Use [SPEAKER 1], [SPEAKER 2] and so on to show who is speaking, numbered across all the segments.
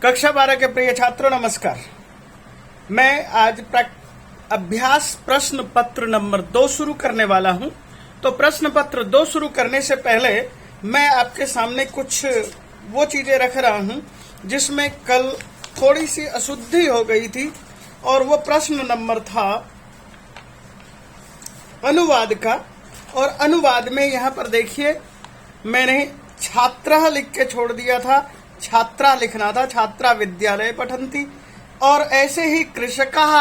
[SPEAKER 1] कक्षा 12 के प्रिय छात्रों नमस्कार। मैं आज अभ्यास प्रश्न पत्र नंबर 2 शुरू करने वाला हूं। तो प्रश्न पत्र 2 शुरू करने से पहले मैं आपके सामने कुछ वो चीजें रख रहा हूं जिसमें कल थोड़ी सी अशुद्धि हो गई थी, और वो प्रश्न नंबर था अनुवाद का। और अनुवाद में यहाँ पर देखिए मैंने छात्रः लिख के छोड़ दिया था, छात्रा लिखना था, छात्रा विद्यालय पठन्ति। और ऐसे ही कृषकः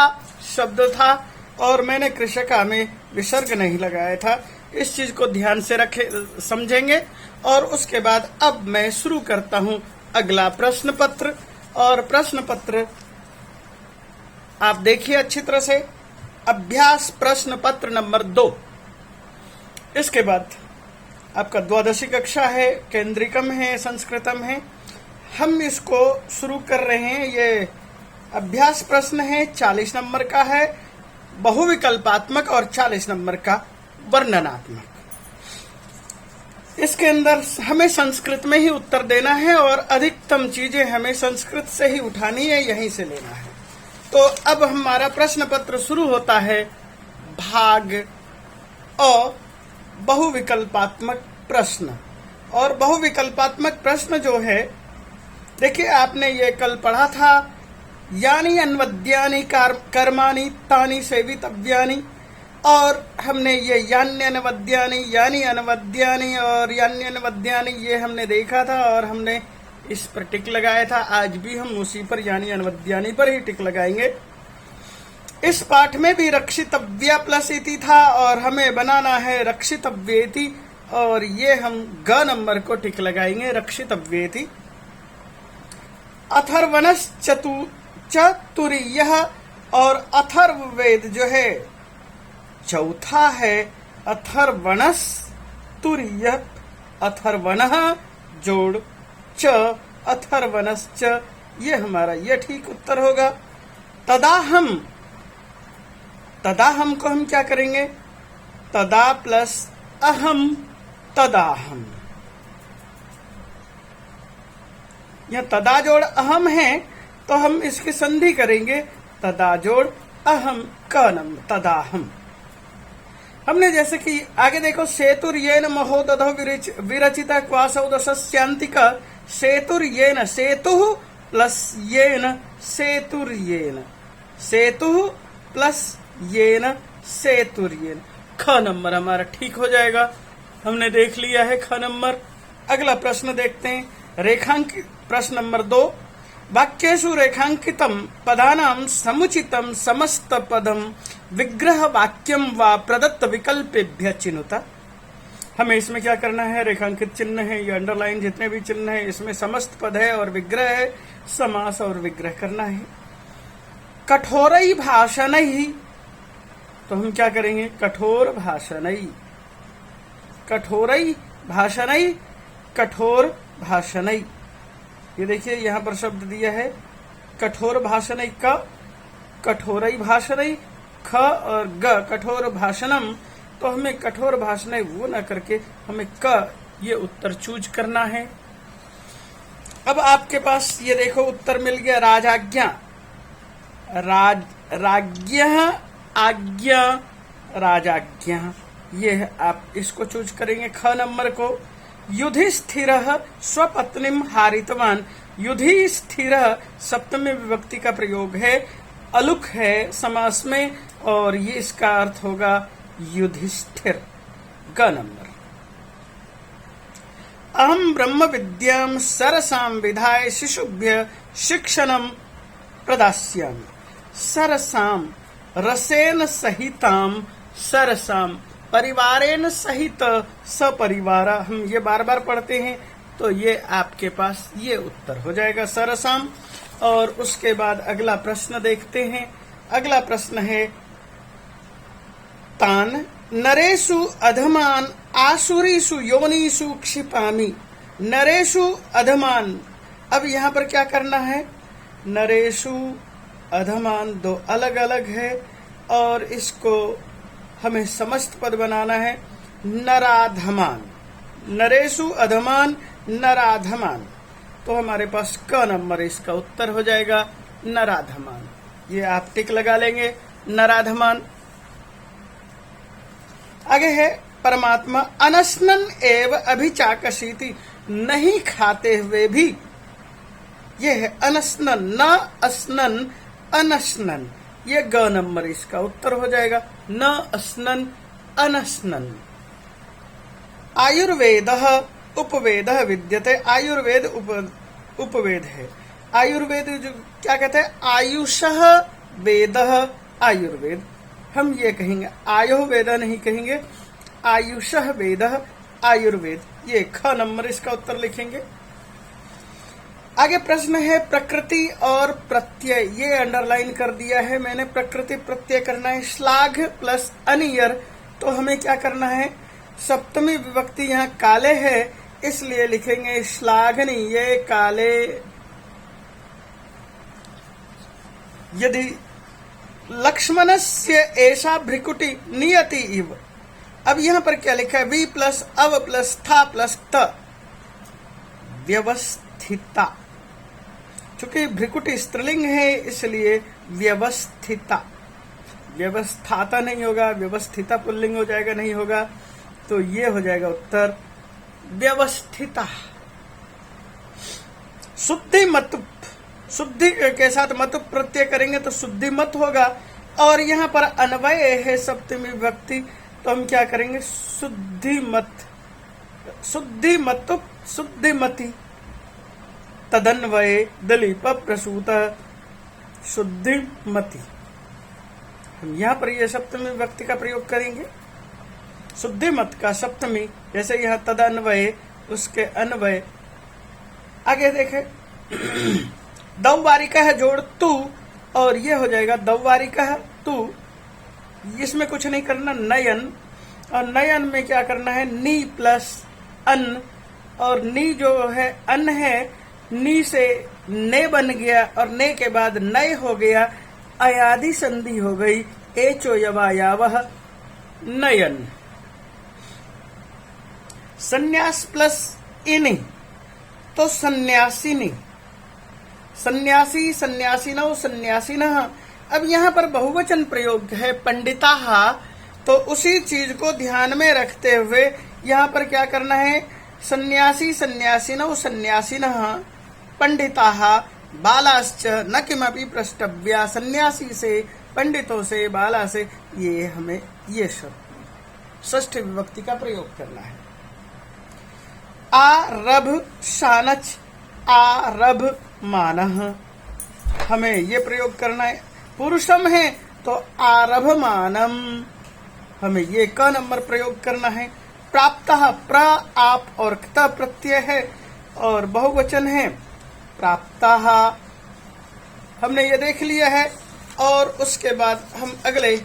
[SPEAKER 1] शब्द था और मैंने कृषका में विसर्ग नहीं लगाया था। इस चीज को ध्यान से रखे समझेंगे। और उसके बाद अब मैं शुरू करता हूं अगला प्रश्न पत्र। और प्रश्न पत्र आप देखिए अच्छी तरह से, अभ्यास प्रश्न पत्र नंबर 2। इसके बाद आपका द्वादशी कक्षा है, केंद्रिकम है, संस्कृतम है। हम इसको शुरू कर रहे हैं। ये अभ्यास प्रश्न है, 40 नंबर का है, बहुविकल्पात्मक, और 40 नंबर का वर्णनात्मक। इसके अंदर हमें संस्कृत में ही उत्तर देना है और अधिकतम चीजें हमें संस्कृत से ही उठानी है, यहीं से लेना है। तो अब हमारा प्रश्न पत्र शुरू होता है भाग अ, बहुविकल्पात्मक प्रश्न। और बहुविकल्पात्मक प्रश्न जो है, देखिए आपने ये कल पढ़ा था, यानी अन्वद्यानि कर्माणि तानि सेवितव्यानि। और हमने ये यान्यनवद्यानि, यानी अनवद्यानि और यान्यनवद्यानि ये हमने देखा था और हमने इस पर टिक लगाया था। आज भी हम उसी पर यानी अनवद्यानि पर ही टिक लगाएंगे। इस पाठ में भी रक्षितव्या प्लस इति था और हमें बनाना है रक्षितव्येति, और ये हम ग नंबर को टिक लगाएंगे, रक्षितव्येति। अथर्वणस चतुरीय, और अथर्ववेद जो है चौथा है, अथर्वणस तुरीय, अथर्वणः जोड़ च, अथर्वणस च, ये हमारा ये ठीक उत्तर होगा। तदाहम को हम क्या करेंगे, तदा प्लस अहम, तदाहम। यह तदा जोड़ अहम है तो हम इसकी संधि करेंगे, तदा जोड़ अहम कनम, तदाहम। हमने जैसे कि आगे देखो, सेतुर्येन महोदधो विरचिता क्वासौ दशस्यांतिका, सेतुर्येन, सेतु प्लस येन सेतुर्येन, सेतु प्लस येन सेतुर्येन। ख नंबर हमारा ठीक हो जाएगा, हमने देख लिया है ख नंबर। अगला प्रश्न देखते हैं, रेखांकित प्रश्न नंबर 2। वाक्येषु रेखांकितम पदानां समुचितम समस्त पदम विग्रह वाक्यम व प्रदत्त विकल्पेभ्य चिनुता। हमें इसमें क्या करना है, रेखांकित चिन्ह है, ये अंडरलाइन जितने भी चिन्ह है, इसमें समस्त पद है और विग्रह है, समास और विग्रह करना है। कठोरई भाषणई, तो हम क्या करेंगे, कठोर भाषणई, कठोरई भाषणई, कठोर भाषणई। ये देखिए यहाँ पर शब्द दिया है कठोर भाषणई का, कठोरई भाषणई, ख और ग, कठोर भाषणम। तो हमें कठोर भाषणई वो न करके हमें क ये उत्तर चूज करना है। अब आपके पास ये देखो उत्तर मिल गया, राजाज्ञा, राज्ञः, आज्ञा, राजाज्ञा, ये आप इसको चूज करेंगे ख नंबर को। युधिष्ठिरः स्वपत्नीम हारितवान, युधिष्ठिरः सप्तमी विभक्ति का प्रयोग है, अलुक है समास में, और ये इसका अर्थ होगा युधिष्ठिर, ग नंबर। अहम ब्रह्म विद्याम सरसां विधाय शिशुभ्य शिक्षणम प्रदास्यामि। सरसां, रसेन सहिताम, सरसां, परिवारेन सहित, सपरिवार, हम ये बार बार पढ़ते हैं, तो ये आपके पास ये उत्तर हो जाएगा, सरसाम। और उसके बाद अगला प्रश्न देखते हैं। अगला प्रश्न है, तान नरेषु अधमान आसुरीषु योनिषु क्षिपामि। नरेषु अधमान, अब यहाँ पर क्या करना है, नरेषु अधमान दो अलग अलग है और इसको हमें समस्त पद बनाना है, नराधमान, नरेषु अधमान, नराधमान। तो हमारे पास क नंबर इसका उत्तर हो जाएगा नराधमान। ये आप टिक लगा लेंगे, नराधमान। आगे है परमात्मा अनस्नन एव अभिचाकशीति, नहीं खाते हुए भी। ये है अनस्नन, न अस्नन, अनस्नन। ये ग नंबर इसका उत्तर हो जाएगा, न अस्नन अनस्नन। आयुर्वेद उपवेद विद्यते, आयुर्वेद उपवेद है। आयुर्वेद जो क्या कहते हैं, आयुषः वेद आयुर्वेद। हम ये कहेंगे, आयुर्वेद नहीं कहेंगे, आयुषः वेद आयुर्वेद। ये ख नंबर इसका उत्तर लिखेंगे। आगे प्रश्न है प्रकृति और प्रत्यय, ये अंडरलाइन कर दिया है मैंने। प्रकृति प्रत्यय करना है, श्लाघ प्लस अनियर। तो हमें क्या करना है, सप्तमी विभक्ति यहाँ काले है, इसलिए लिखेंगे श्लाघनीये काले। यदि लक्ष्मणस्य एषा भ्रिकुटी नियति इव। अब यहां पर क्या लिखा है, वी प्लस अव प्लस था प्लस त, व्यवस्थिता। चूंकि भ्रिकुटी स्त्रीलिंग है इसलिए व्यवस्थिता, व्यवस्थाता नहीं होगा, व्यवस्थिता पुल्लिंग हो जाएगा, नहीं होगा। तो ये हो जाएगा उत्तर व्यवस्थिता। शुद्धि मत, शुद्धि के साथ मत प्रत्यय करेंगे तो शुद्धि मत होगा। और यहाँ पर अन्वय है सप्तमी विभक्ति, तो हम क्या करेंगे, शुद्धि मत, शुद्धि मत, शुद्धिमति। तदन्वये दलीप प्रसूत शुद्धिमति। हम यहाँ पर ये सप्तमी विभक्ति का प्रयोग करेंगे। शुद्धिमत का सप्तमी, जैसे यहाँ तदन्वये, उसके अन्वय। आगे देखें, दौवारिका है जोड़ तू, और ये हो जाएगा दौवारिका है तू। इसमें कुछ नहीं करना, नयन। और नयन में क्या करना है, नी प्लस अन। और नी जो है अन है, नी से ने बन गया और ने के बाद नय हो गया, अयादि संधि हो गई, एचो यवायावह नयन। संन्यास प्लस इनि तो सन्यासिनी, सन्यासी, सन्यासिनो, सन्यासिनः। अब यहाँ पर बहुवचन प्रयोग है पंडिताः, तो उसी चीज को ध्यान में रखते हुए यहाँ पर क्या करना है, सन्यासी, सन्यासिनो, सन्यासिनः, पंडिताः, बालाश्च न किमपि प्रष्टव्या। सन्यासी से, पंडितों से, बाला से, ये हमें ये शब्द षष्ठी विभक्ति का प्रयोग करना है। आरभ शानच, आरभ मानः, हमें ये प्रयोग करना है। पुरुषम है तो आरभ मानम, हमें ये क नंबर प्रयोग करना है। प्राप्तः, प्र आप और क्त प्रत्यय है और बहुवचन है प्राप्तः। हमने ये देख लिया है और उसके बाद हम अगले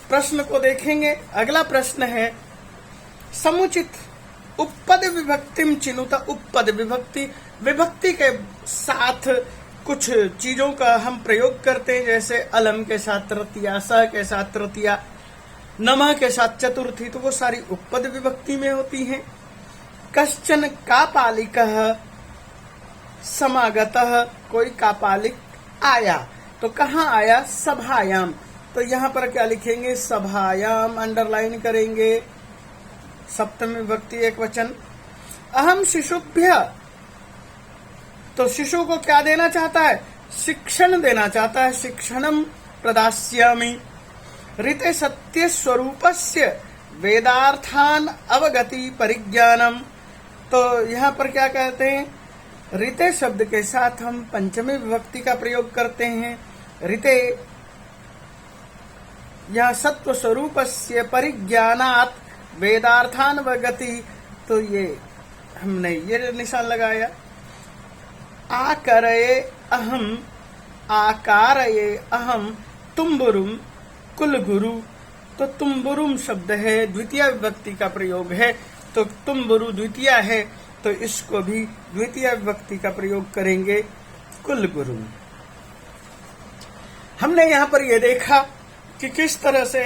[SPEAKER 1] प्रश्न को देखेंगे। अगला प्रश्न है समुचित उपपद विभक्तिम चिनुत। उपपद विभक्ति, विभक्ति के साथ कुछ चीजों का हम प्रयोग करते हैं, जैसे अलम के साथ तृतीया, स के साथ तृतीया, नमः के साथ चतुर्थी, तो वो सारी उपपद विभक्ति में होती हैं। कश्चन कापालिकः समागतः, कोई कापालिक आया, तो कहाँ आया, सभायाम। तो यहाँ पर क्या लिखेंगे, सभायाम, अंडरलाइन करेंगे। सप्तमी विभक्ति एक वचन। अहम शिशुभ्य, तो शिशु को क्या देना चाहता है, शिक्षण देना चाहता है, शिक्षणम प्रदास्यामि। ऋते सत्य स्वरूपस्य वेदार्थान अवगति परिज्ञानम, तो यहाँ पर क्या कहते हैं, ऋते शब्द के साथ हम पंचमी विभक्ति का प्रयोग करते हैं। ऋते, यहाँ सत्व स्वरूपस्य परिज्ञानात् वेदार्थान अवगति, तो ये हमने ये निशान लगाया। आकरये अहम, आकारये अहम तुम्बुरुम कुलगुरु, तो तुम्बुरुम शब्द है, द्वितीय विभक्ति का प्रयोग है, तो तुम्बुरु द्वितीय है, तो इसको भी द्वितीय विभक्ति का प्रयोग करेंगे, कुलगुरु। हमने यहाँ पर यह देखा कि किस तरह से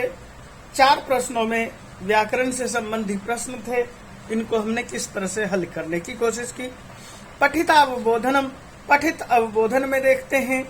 [SPEAKER 1] 4 प्रश्नों में व्याकरण से संबंधित प्रश्न थे, इनको हमने किस तरह से हल करने की कोशिश की। पठितावबोधनम, पठित अवबोधन में देखते हैं।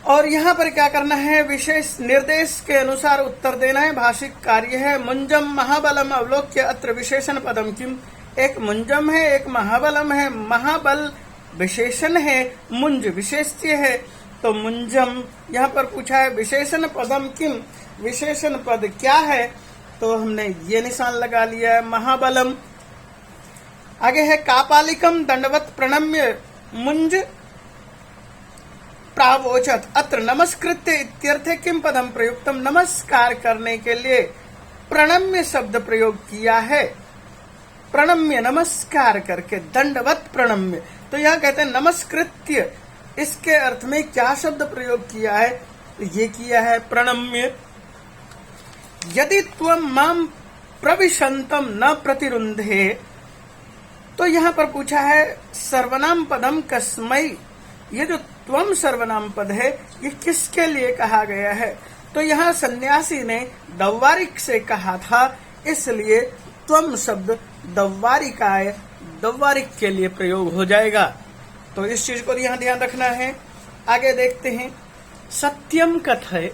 [SPEAKER 1] और यहाँ पर क्या करना है, विशेष निर्देश के अनुसार उत्तर देना है। भाषिक कार्य है मुंजम महाबलम अवलोक्य अत्र विशेषण पदम किम। एक मुंजम है, एक महाबलम है। महाबल विशेषण है, मुंज विशेष्य है। तो मुंजम यहाँ पर पूछा है विशेषण पदम किम, विशेषण पद क्या है, तो हमने ये निशान लगा लिया है महाबलम। आगे है कापालिकम दंडवत प्रणम्य मुंज प्रावोचत अत्र नमस्कृत्य इत्यर्थे किम पदम प्रयुक्तम। नमस्कार करने के लिए प्रणम्य शब्द प्रयोग किया है। प्रणम्य नमस्कार करके, दंडवत प्रणम्य। तो यहाँ कहते हैं नमस्कृत्य, इसके अर्थ में क्या शब्द प्रयोग किया है, तो ये किया है प्रणम्य। यदि त्वम माम प्रविशंतम न प्रतिरुंधे, तो यहाँ पर पूछा है सर्वनाम पदम कस्मै। ये जो त्वम सर्वनाम पद है ये किसके लिए कहा गया है, तो यहाँ सन्यासी ने दव्वारिक से कहा था, इसलिए त्वम शब्द दव्वारिकाय, दव्वारिक के लिए प्रयोग हो जाएगा। तो इस चीज को यहाँ ध्यान रखना है। आगे देखते हैं, सत्यम कथय,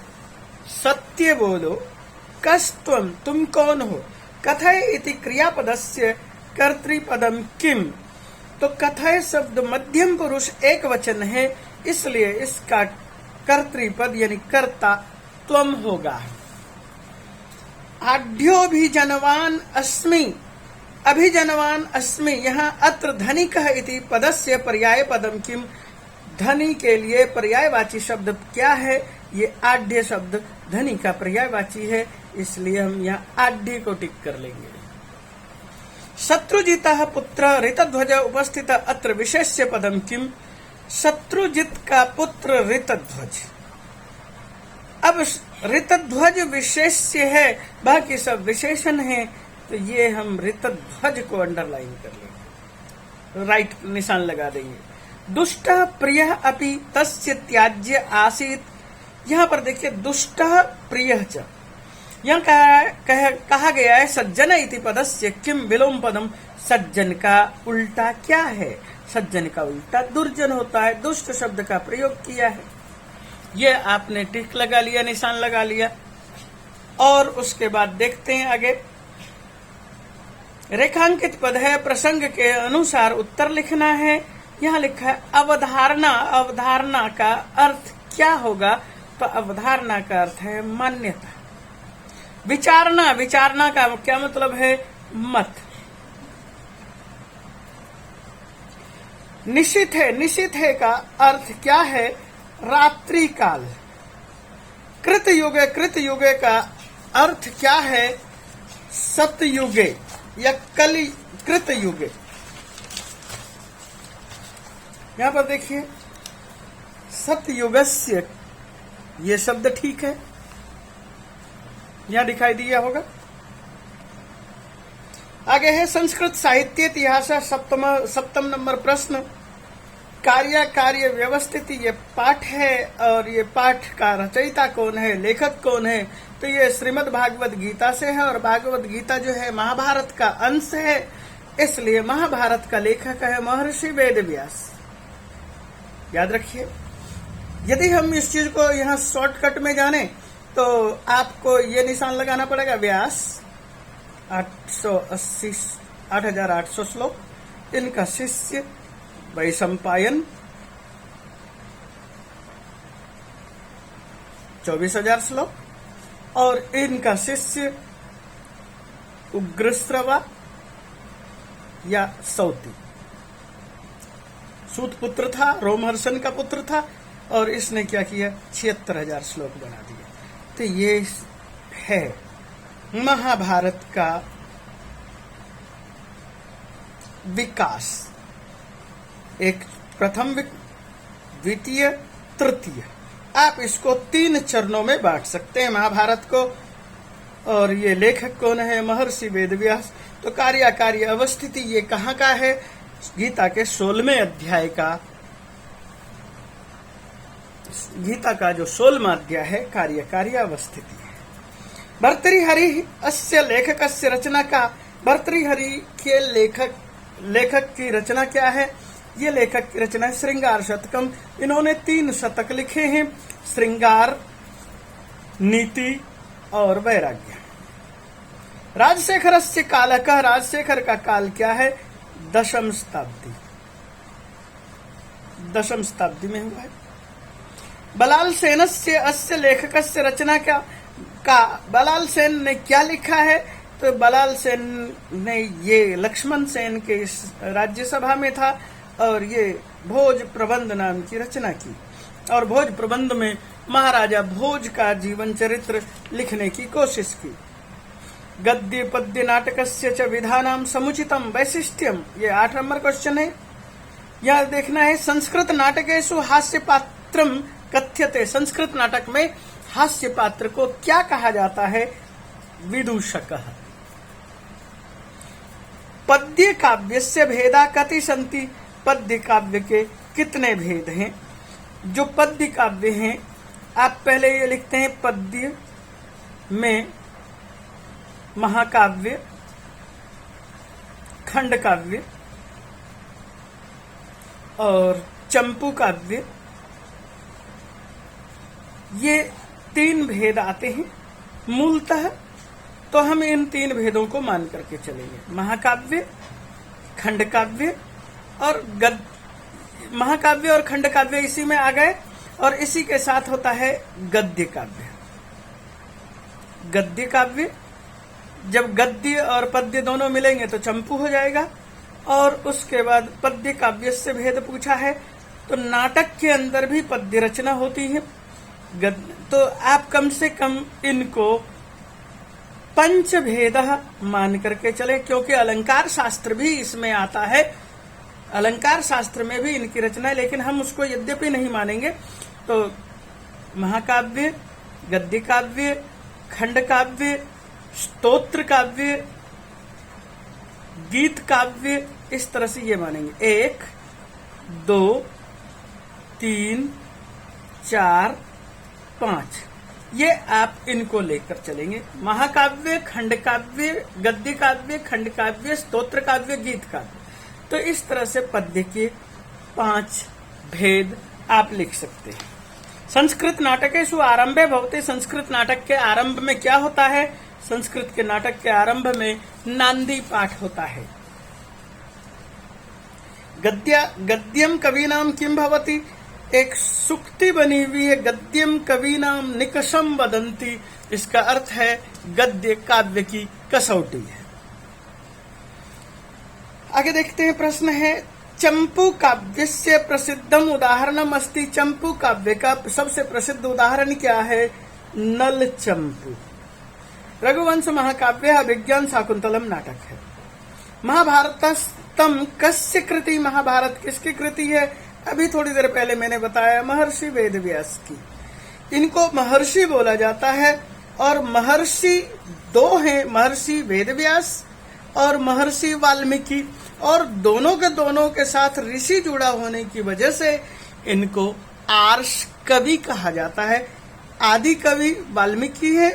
[SPEAKER 1] सत्य बोलो, कस्तम तुम कौन हो, कथय इति क्रियापदस्य कर्तृपदम किम। तो कथय शब्द मध्यम पुरुष एक वचन है, इसलिए इसका कर्तृपद यानी कर्ता त्वम होगा। आढ्योभिजनवान अस्मि, अभिजनवान अस्मि। यहाँ अत्र धनिकः इति पदस्य पर्याय पदम किम। धनी के लिए पर्यायवाची शब्द क्या है, ये आढ्य शब्द धनी का पर्यायवाची है, इसलिए हम यहाँ आढ्य को टिक कर लेंगे। शत्रुजितः पुत्र ऋतध्वज उपस्थित अत्र विशेष्य पदम किम। शत्रुजित का पुत्र ऋतध्वज। अब ऋतध्वज विशेष्य है, बाकी सब विशेषण है, तो ये हम ऋतध्वज को अंडरलाइन कर लेंगे, राइट निशान लगा देंगे। दुष्ट प्रिय अपि तस्य त्याज्य आसीत। यहाँ पर देखिए दुष्ट प्रिय च, यहाँ कहा गया है सज्जन इति पदस्य किम विलोम पदम। सज्जन का उल्टा क्या है, सज्जन का उल्टा दुर्जन होता है, दुष्ट शब्द का प्रयोग किया है। ये आपने टिक लगा लिया, निशान लगा लिया। और उसके बाद देखते हैं आगे, रेखांकित पद है, प्रसंग के अनुसार उत्तर लिखना है। यहाँ लिखा है अवधारणा। अवधारणा का अर्थ क्या होगा, तो अवधारणा का अर्थ है मान्यता। विचारना, विचारना का क्या मतलब है, मत। निशित है, निशित है का अर्थ क्या है, रात्रि काल। कृतयुगे, कृतयुगे का अर्थ क्या है, सतयुगे या कलि कृतयुगे। यहां पर देखिए सतयुगस्य, ये शब्द ठीक है, यहां दिखाई दिया होगा। आगे है संस्कृत साहित्य इतिहास, सप्तम नंबर प्रश्न। कार्य व्यवस्थित, ये पाठ है और ये पाठ का रचयिता कौन है, लेखक कौन है, तो ये श्रीमद् भागवत गीता से है। और भागवत गीता जो है महाभारत का अंश है, इसलिए महाभारत का लेखक है महर्षि वेदव्यास। याद रखिए, यदि हम इस चीज को यहाँ शॉर्टकट में जाने तो आपको ये निशान लगाना पड़ेगा, व्यास 8,800 श्लोक, इनका शिष्य वैशंपायन 24,000 श्लोक, और इनका शिष्य उग्रश्रवा या सौती। सूत पुत्र था, रोमहर्षण का पुत्र था, और इसने क्या किया, 76,000 श्लोक बना दिया। तो ये है महाभारत का विकास। एक प्रथम, द्वितीय, तृतीय, आप इसको 3 चरणों में बांट सकते हैं महाभारत को। और ये लेखक कौन है, महर्षि वेदव्यास। तो कार्य अवस्थिति ये कहाँ का है, गीता के 16वें अध्याय का, गीता का जो 16वां अध्याय है, कार्य अवस्थिति है। भर्तृहरि अस्य लेखकस्य रचना का, भर्तृहरि के लेखक लेखक की रचना क्या है? ये लेखक की रचना है श्रृंगार शतकम। इन्होंने 3 शतक लिखे हैं, श्रृंगार, नीति और वैराग्य। राजशेखरस्य कालकः, राजशेखर का काल क्या है? दशम शताब्दी, 10वीं शताब्दी में हुआ है। बलाल सेनस्य अस्य लेखकस्य रचना क्या का बलाल सेन ने क्या लिखा है? तो बलाल सेन ने ये लक्ष्मण सेन के राज्यसभा में था और ये भोज प्रबंध नाम की रचना की, और भोज प्रबंध में महाराजा भोज का जीवन चरित्र लिखने की कोशिश की। गद्य पद्य नाटकस्य च विधानाम समुचितम वैशिष्ट्यम, ये 8 नंबर क्वेश्चन है। यह देखना है संस्कृत नाटकेषु हास्य पात्रम कथ्यते, संस्कृत नाटक में हास्य पात्र को क्या कहा जाता है? विदूषकः। पद्य काव्यस्य भेदा कति सन्ति, पद्य काव्य के कितने भेद हैं? जो पद्य काव्य हैं, आप पहले ये लिखते हैं पद्य में महाकाव्य, खंड काव्य और चंपू काव्य, ये 3 भेद आते हैं मूलतः। तो हम इन 3 भेदों को मान करके चलेंगे, महाकाव्य, खंड काव्य और महाकाव्य और खंड काव्य इसी में आ गए, और इसी के साथ होता है गद्य काव्य। गद्य काव्य, जब गद्य और पद्य दोनों मिलेंगे तो चंपू हो जाएगा। और उसके बाद पद्य काव्य से भेद पूछा है, तो नाटक के अंदर भी पद्य रचना होती है। तो आप कम से कम इनको पंचभेद मान करके चले, क्योंकि अलंकार शास्त्र भी इसमें आता है। अलंकार शास्त्र में भी इनकी रचना है, लेकिन हम उसको यद्यपि नहीं मानेंगे। तो महाकाव्य, गद्य काव्य, खंड काव्य, स्तोत्र काव्य, गीत काव्य, इस तरह से ये मानेंगे। 1, 2, 3, 4, 5, ये आप इनको लेकर चलेंगे। महाकाव्य, खंड काव्य, गद्य काव्य, खंड काव्य, स्तोत्र काव्य, गीत काव्य। तो इस तरह से पद्य के 5 भेद आप लिख सकते हैं। संस्कृत नाटकेषु आरंभे भवति, संस्कृत नाटक के आरंभ में क्या होता है? संस्कृत के नाटक के आरंभ में नांदी पाठ होता है। गद्यम कवीनाम किम भवति, एक सुक्ति बनी हुई है, गद्यम कवीनाम निकषम वदंती। इसका अर्थ है गद्य काव्य की कसौटी है। आगे देखते हैं, प्रश्न है चंपू काव्य से प्रसिद्धम उदाहरणम अस्ति, चंपू काव्य का सबसे प्रसिद्ध उदाहरण क्या है? नल चंपू। रघुवंश महाकाव्य अभिज्ञान शाकुंतलम नाटक है। महाभारतस्तम कस्य कृति, महाभारत किसकी कृति है? अभी थोड़ी देर पहले मैंने बताया, महर्षि वेदव्यास की। इनको महर्षि बोला जाता है, और महर्षि 2 हैं, महर्षि वेदव्यास और महर्षि वाल्मीकि, और दोनों के साथ ऋषि जुड़ा होने की वजह से इनको आर्ष कवि कहा जाता है। आदि कवि वाल्मीकि है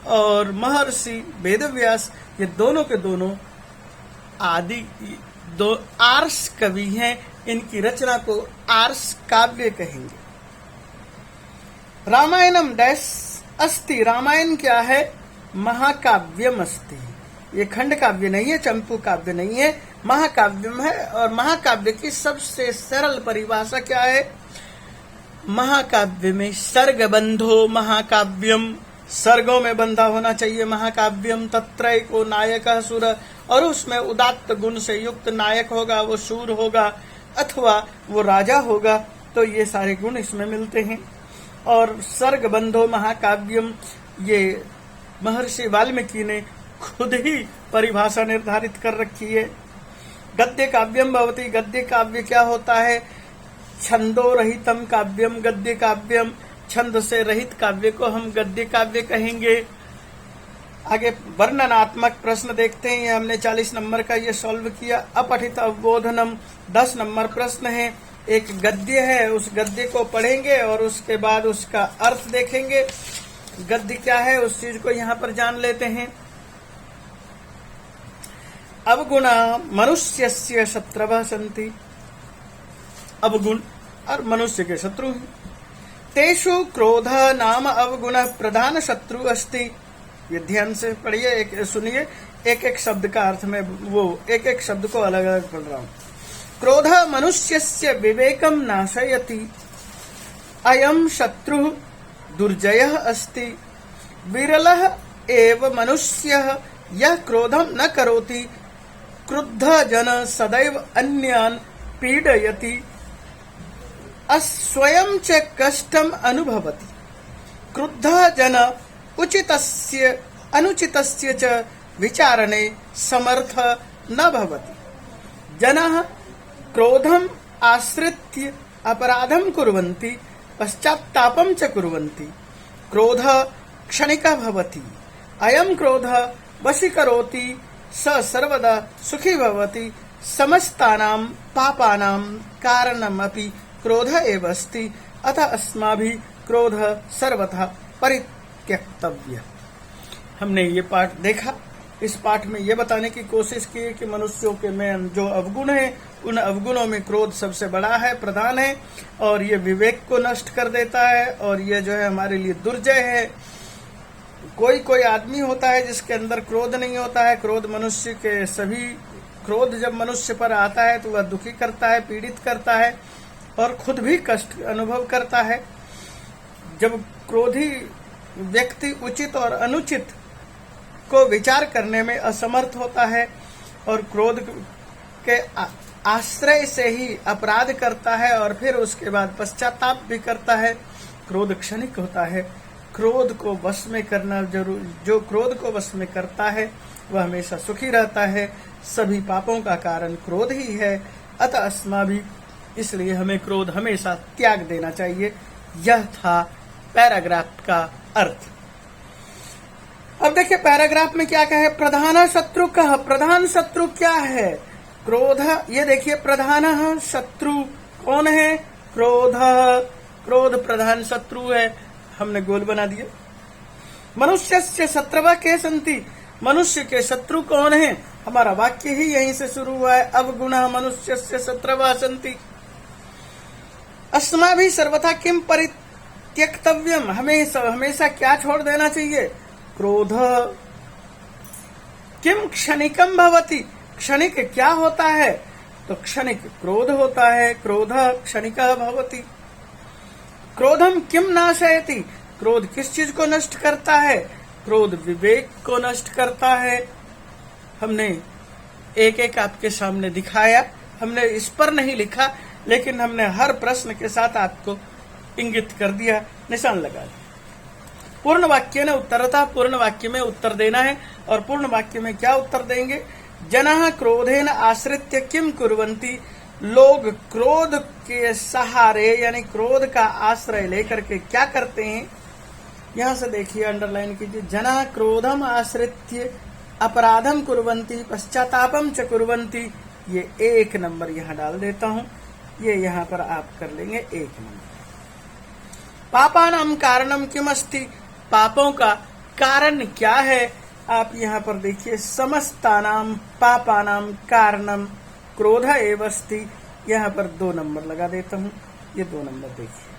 [SPEAKER 1] और महर्षि वेदव्यास, ये दोनों के दोनों आर्ष कवि हैं। इनकी रचना को आर्ष काव्य कहेंगे। रामायणम डैश अस्ति, रामायण क्या है? महाकाव्यम अस्ति। ये खंड काव्य नहीं है, चंपू काव्य नहीं है, महाकाव्यम है। और महाकाव्य की सबसे सरल परिभाषा क्या है? महाकाव्य में सर्गबंधो महाकाव्यम, सर्गों में बंधा होना चाहिए महाकाव्यम। तत्रैको नायकः शूर, और उसमें उदात्त गुण से युक्त नायक होगा, वो शूर होगा अथवा वो राजा होगा। तो ये सारे गुण इसमें मिलते हैं। और सर्गबंधो महाकाव्यम, ये महर्षि वाल्मीकि ने खुद ही परिभाषा निर्धारित कर रखी है। गद्य काव्यम भवति, गद्य काव्य क्या होता है? छंदो रहितम काव्यम गद्य काव्यम, छंद से रहित काव्य को हम गद्य काव्य कहेंगे। आगे वर्णनात्मक प्रश्न देखते हैं। ये हमने 40 नंबर का ये सॉल्व किया। अपठित अवबोधनम 10 नंबर प्रश्न है। एक गद्य है, उस गद्य को पढ़ेंगे और उसके बाद उसका अर्थ देखेंगे। गद्य क्या है उस चीज को यहाँ पर जान लेते हैं। अवगुणा मनुष्यस्य शत्रवः सन्ति। अवगुण और मनुष्य के शत्रु हैं। तेषु क्रोध नाम अवगुण प्रधान शत्रु अस्ति। ये ध्यान से पढ़िए, सुनिए, एक एक शब्द का अर्थ में वो एक एक शब्द को अलग अलग पढ़ रहा हूं। क्रोध मनुष्यस्य विवेकम नाशयति। अयम शत्रु दुर्जयः अस्ति। विरलः एव मनुष्यः यः क्रोधं न करोति। क्रुद्ध जन सदैव अन्यान् पीडयति। स्वयं च कष्टम् अनुभवति। क्रुद्ध जन उचितस्य अनुचितस्य च विचारणे समर्थ न भवति। जनाः क्रोधम् आश्रित्य अपराधं कुर्वन्ति, पश्चात्तापं च कुर्वन्ति। क्रोध क्षणिकः भवति। अयं क्रोधः वशीकरोति, स सर्वदा सुखी भवति। समस्तानां पापानां कारणमपि क्रोध एव अस्ति। अतः अस्माभिः क्रोध सर्वथा परित्यक्तव्य। हमने ये पाठ देखा। इस पाठ में ये बताने की कोशिश की कि मनुष्यों के में जो अवगुण है, उन अवगुणों में क्रोध सबसे बड़ा है, प्रधान है, और ये विवेक को नष्ट कर देता है, और ये जो है हमारे लिए दुर्जय है। कोई कोई आदमी होता है जिसके अंदर क्रोध नहीं होता है। क्रोध मनुष्य के सभी, क्रोध जब मनुष्य पर आता है तो वह दुखी करता है, पीड़ित करता है, और खुद भी कष्ट अनुभव करता है। जब क्रोधी व्यक्ति उचित और अनुचित को विचार करने में असमर्थ होता है और क्रोध के आश्रय से ही अपराध करता है और फिर उसके बाद पश्चाताप भी करता है। क्रोध क्षणिक होता है। क्रोध को वश में करना जरूर, जो क्रोध को वश में करता है वह हमेशा सुखी रहता है। सभी पापों का कारण क्रोध ही है। अतः अस्माभिः, इसलिए हमें क्रोध हमेशा त्याग देना चाहिए। यह था पैराग्राफ का अर्थ। अब देखिए पैराग्राफ में क्या कहे। प्रधान शत्रु कह, प्रधान शत्रु क्या है? क्रोध। ये देखिए प्रधान शत्रु कौन है? क्रोध। क्रोध प्रधान शत्रु है। हमने गोल बना दिया। मनुष्यस्य शत्रवः के सन्ति। मनुष्य के शत्रु कौन है? हमारा वाक्य ही यहीं से शुरू हुआ है। अवगुणः मनुष्यस्य शत्रवः सन्ति। अस्माभिः सर्वथा किम परित्यक्तव्यम। हमें हमेशा क्या छोड़ देना चाहिए? क्रोध। किम क्षणिकम भवति। क्षणिक क्या होता है? तो क्षणिक क्रोध होता है। क्रोध क्षणिकः भवति। क्रोधम किम नाशयति। क्रोध किस चीज को नष्ट करता है? क्रोध विवेक को नष्ट करता है। हमने एक एक आपके सामने दिखाया। हमने इस पर नहीं लिखा, लेकिन हमने हर प्रश्न के साथ आपको इंगित कर दिया, निशान लगा दिया। पूर्ण वाक्य ने उत्तरता। पूर्ण वाक्य में उत्तर देना है। और पूर्ण वाक्य में क्या उत्तर देंगे? जनाः क्रोधेन आश्रित्य किम कुर्वन्ति। लोग क्रोध के सहारे यानी क्रोध का आश्रय लेकर के क्या करते हैं? यहां से देखिए, अंडरलाइन कीजिए। जनाः क्रोधम आश्रित्य अपराधम कुर्वन्ति, पश्चातापम च कुर्वन्ति। ये 1 नंबर यहां डाल देता हूं। ये यहां पर आप कर लेंगे 1 नंबर। पापानां कारणम किम अस्ति। पापों का कारण क्या है? आप यहाँ पर देखिए। समस्तानां पापानां कारणम क्रोध एव अस्ति। यहाँ पर 2 नंबर लगा देता हूँ। ये 2 नंबर देखिए।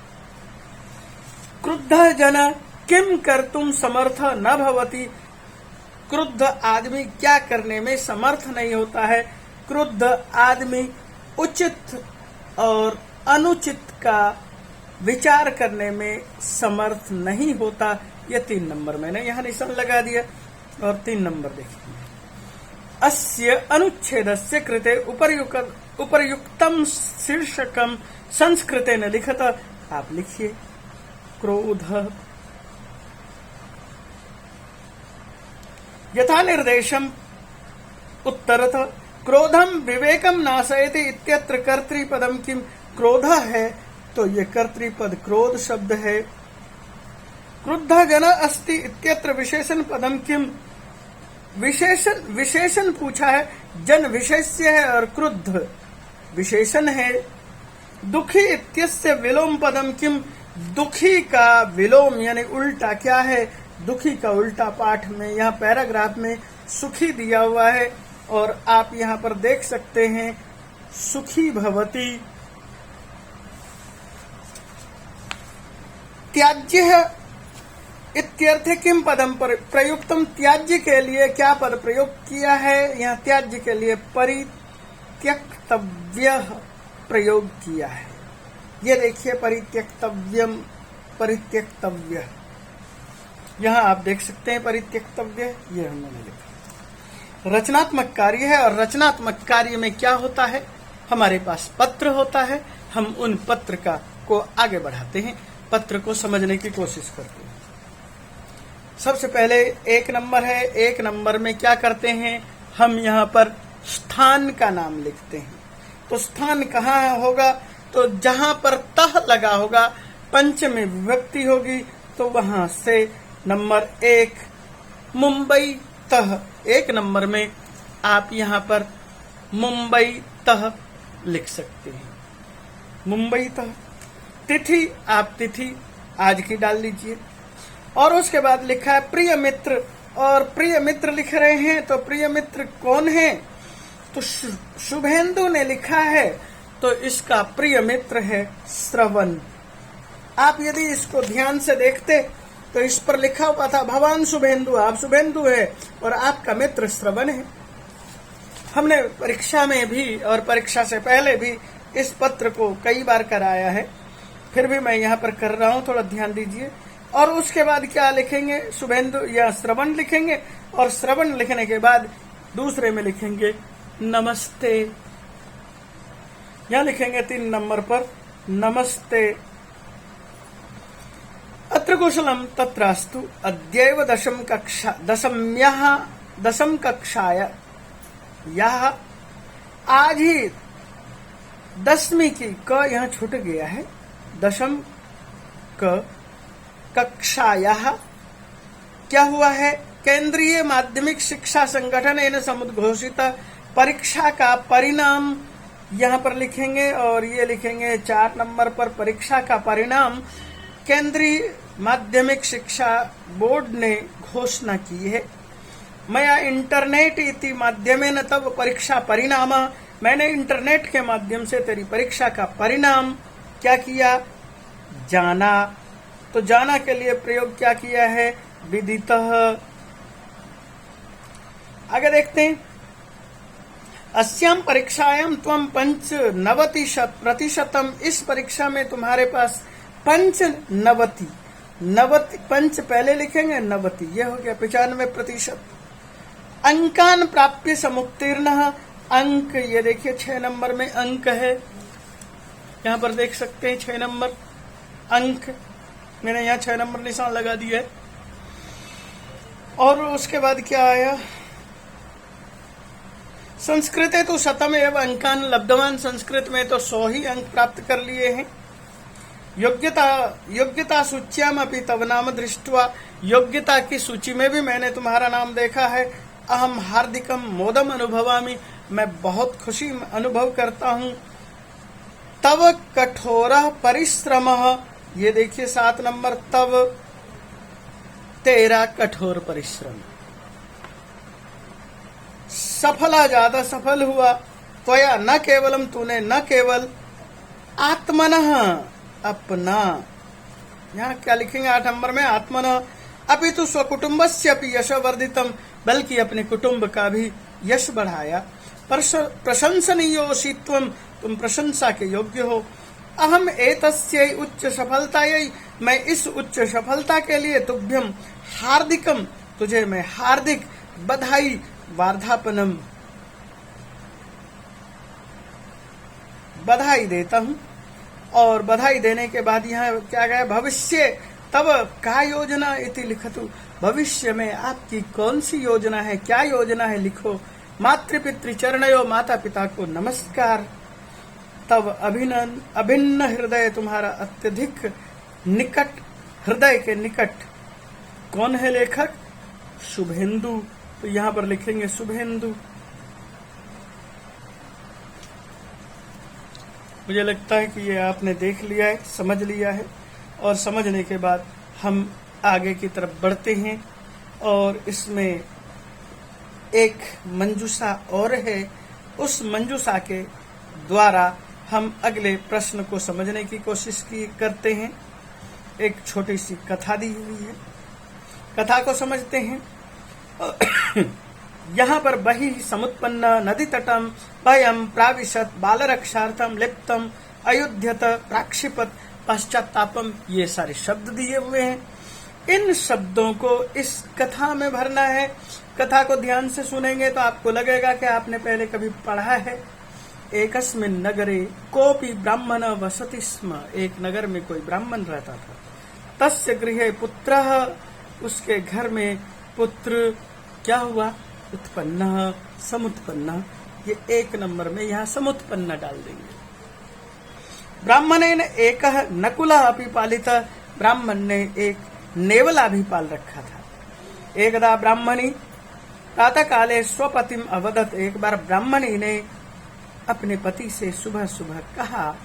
[SPEAKER 1] क्रुद्ध जन किम कर्तुम समर्थ न भवति। क्रुद्ध आदमी क्या करने में समर्थ नहीं होता है? क्रुद्ध आदमी उचित और अनुचित का विचार करने में समर्थ नहीं होता। ये 3 नंबर मैंने यहाँ निशान लगा दिया। और 3 नंबर देखिए। अस्य अनुच्छेदस्य कृते उपर्युक्तम शीर्षकम संस्कृतेन लिखत। आप लिखिए क्रोध। यथा निर्देशम उत्तरत क्रोधम विवेकम नाशयति इत्यत्र कर्तृपदम किम। क्रोध है तो ये कर्तृपद क्रोध शब्द है। क्रुद्ध जन अस्ति इत्यत्र विशेषण पदम किम। विशेषण पूछा है। जन विशेष्य है और क्रुद्ध विशेषण है। दुखी इत्यस्य विलोम पदम किम। दुखी का विलोम यानी उल्टा क्या है? दुखी का उल्टा पाठ में यहाँ पैराग्राफ में सुखी दिया हुआ है। और आप यहाँ पर देख सकते हैं सुखी भवती। त्याज्य इत्यर्थे किम पदम पर प्रयुक्तम, त्याज्य के लिए क्या पद प्रयोग किया है? यहाँ त्याज्य के लिए परित्यक्तव्य प्रयोग किया है। ये देखिए परित्यक्तव्यम, परित्यक्तव्य, यहाँ आप देख सकते हैं परित्यक्तव्य, ये हमने लिखा। रचनात्मक कार्य है, और रचनात्मक कार्य में क्या होता है? हमारे पास पत्र होता है, हम उन पत्र को आगे बढ़ाते हैं, पत्र को समझने की कोशिश करते हैं। सबसे पहले 1 नंबर है। 1 नंबर में क्या करते हैं? हम यहाँ पर स्थान का नाम लिखते हैं। तो स्थान कहाँ होगा? तो जहां पर तह लगा होगा, पंचमी विभक्ति होगी, तो वहां से नंबर 1 मुंबई तह। 1 नंबर में आप यहाँ पर मुंबई तह लिख सकते हैं, मुंबई तह। तिथि, आप तिथि आज की डाल लीजिए। और उसके बाद लिखा है प्रिय मित्र, और प्रिय मित्र लिख रहे हैं, तो प्रिय मित्र कौन है? तो शुभेंदु ने लिखा है, तो इसका प्रिय मित्र है श्रवण। आप यदि इसको ध्यान से देखते तो इस पर लिखा हुआ था भगवान शुभेंदु, आप शुभेंदु है और आपका मित्र श्रवण है। हमने परीक्षा में भी और परीक्षा से पहले भी इस पत्र को कई बार कराया है, फिर भी मैं यहाँ पर कर रहा हूँ, थोड़ा ध्यान दीजिए। और उसके बाद क्या लिखेंगे? शुभेंदु या श्रवण लिखेंगे, और श्रवण लिखने के बाद दूसरे में लिखेंगे नमस्ते। यहाँ लिखेंगे 3 नंबर पर नमस्ते। अत्र कुशलम तत्रास्तु अद्यैव दशम कक्षाय यह आज ही 10वीं की क यहाँ छूट गया है, दशम क कक्षायाः क्या हुआ है? केंद्रीय माध्यमिक शिक्षा संगठन ने समुद्घोषित परीक्षा का परिणाम यहाँ पर लिखेंगे, और ये लिखेंगे 4 नंबर पर परीक्षा का परिणाम केंद्रीय माध्यमिक शिक्षा बोर्ड ने घोषणा की है। मैं इंटरनेट इति माध्यमेन तब परीक्षा परिणाम, मैंने इंटरनेट के माध्यम से तेरी परीक्षा का परिणाम क्या किया? जाना। तो जाना के लिए प्रयोग क्या किया है? विदितः। आगे देखते हैं। अस्याम परीक्षायाम त्वम 95%, इस परीक्षा में तुम्हारे पास 95, 90 पंच पहले लिखेंगे, 90 ये हो गया 95%। अंकान प्राप्य समुत्तीर्ण, अंक ये देखिए 6 नंबर में अंक है, यहाँ पर देख सकते हैं 6 नंबर अंक, मैंने यहाँ 6 नंबर निशान लगा दिया है। और उसके बाद क्या आया? संस्कृत है तो 100 एवं अंकान लब्धवान, संस्कृत में तो 100 ही अंक प्राप्त कर लिए हैं। योग्यता सूच्याम अपि तव नाम दृष्ट्वा, योग्यता की सूची में भी मैंने तुम्हारा नाम देखा है। अहम हार्दिकम मोदम अनुभवामि, मैं बहुत खुशी अनुभव करता हूँ। तव कठोर परिश्रम, ये देखिए 7 नंबर, तव तेरा कठोर परिश्रम। सफला, ज्यादा सफल हुआ। त्वया, न केवलम, तूने न केवल, आत्मनः अपना, यहाँ क्या लिखेंगे 8 नंबर में? आत्मनः अपितु स्वकुटुम्बस्य अपि यशवर्धितम, बल्कि अपने कुटुंब का भी यश बढ़ाया। प्रशंसनीयोषित्वम, तुम प्रशंसा के योग्य हो। अहम एतस्यै उच्च सफलतायै, मैं इस उच्च सफलता के लिए तुभ्यम हार्दिकम, तुझे मैं हार्दिक बधाई, वार्धापनम, बधाई देता हूँ। और बधाई देने के बाद यहाँ क्या गया? भविष्य तब का योजना इति लिखतु, भविष्य में आपकी कौन सी योजना है, क्या योजना है लिखो। मातृपितृ चरणयो, माता पिता को नमस्कार। तब अभिन्न हृदय, तुम्हारा अत्यधिक निकट, हृदय के निकट। कौन है लेखक? शुभेंदु, तो यहाँ पर लिखेंगे शुभेंदु। मुझे लगता है कि ये आपने देख लिया है, समझ लिया है, और समझने के बाद हम आगे की तरफ बढ़ते हैं। और इसमें एक मंजूषा और है। उस मंजूषा के द्वारा हम अगले प्रश्न को समझने की कोशिश करते हैं। एक छोटी सी कथा दी हुई है, कथा को समझते हैं। यहाँ पर बहि समुत्पन्न नदी तटम भयम प्राविशत बालरक्षार्थम लिप्तम अयुध्यत प्राक्षिपत पश्चातापम, ये सारे शब्द दिए हुए हैं। इन शब्दों को इस कथा में भरना है। कथा को ध्यान से सुनेंगे तो आपको लगेगा कि आपने पहले कभी पढ़ा है। एकस्मिन् नगरे कोपि ब्राह्मण वसति स्म, एक नगर में कोई ब्राह्मण रहता था। तस्य गृहे पुत्रः, उसके घर में पुत्र क्या हुआ, उत्पन्न समुत्पन्न, ये एक नंबर में यहाँ समुत्पन्न डाल देंगे। ब्राह्मणेन एकः नकुलः अपि पालितः, ब्राह्मण ने एक नेवला भी पाल रखा था। एकदा ब्राह्मणी प्रातः काले स्वपतिम अवदत, एक बार ब्राह्मणी ने अपने पति से सुबह सुबह कहा,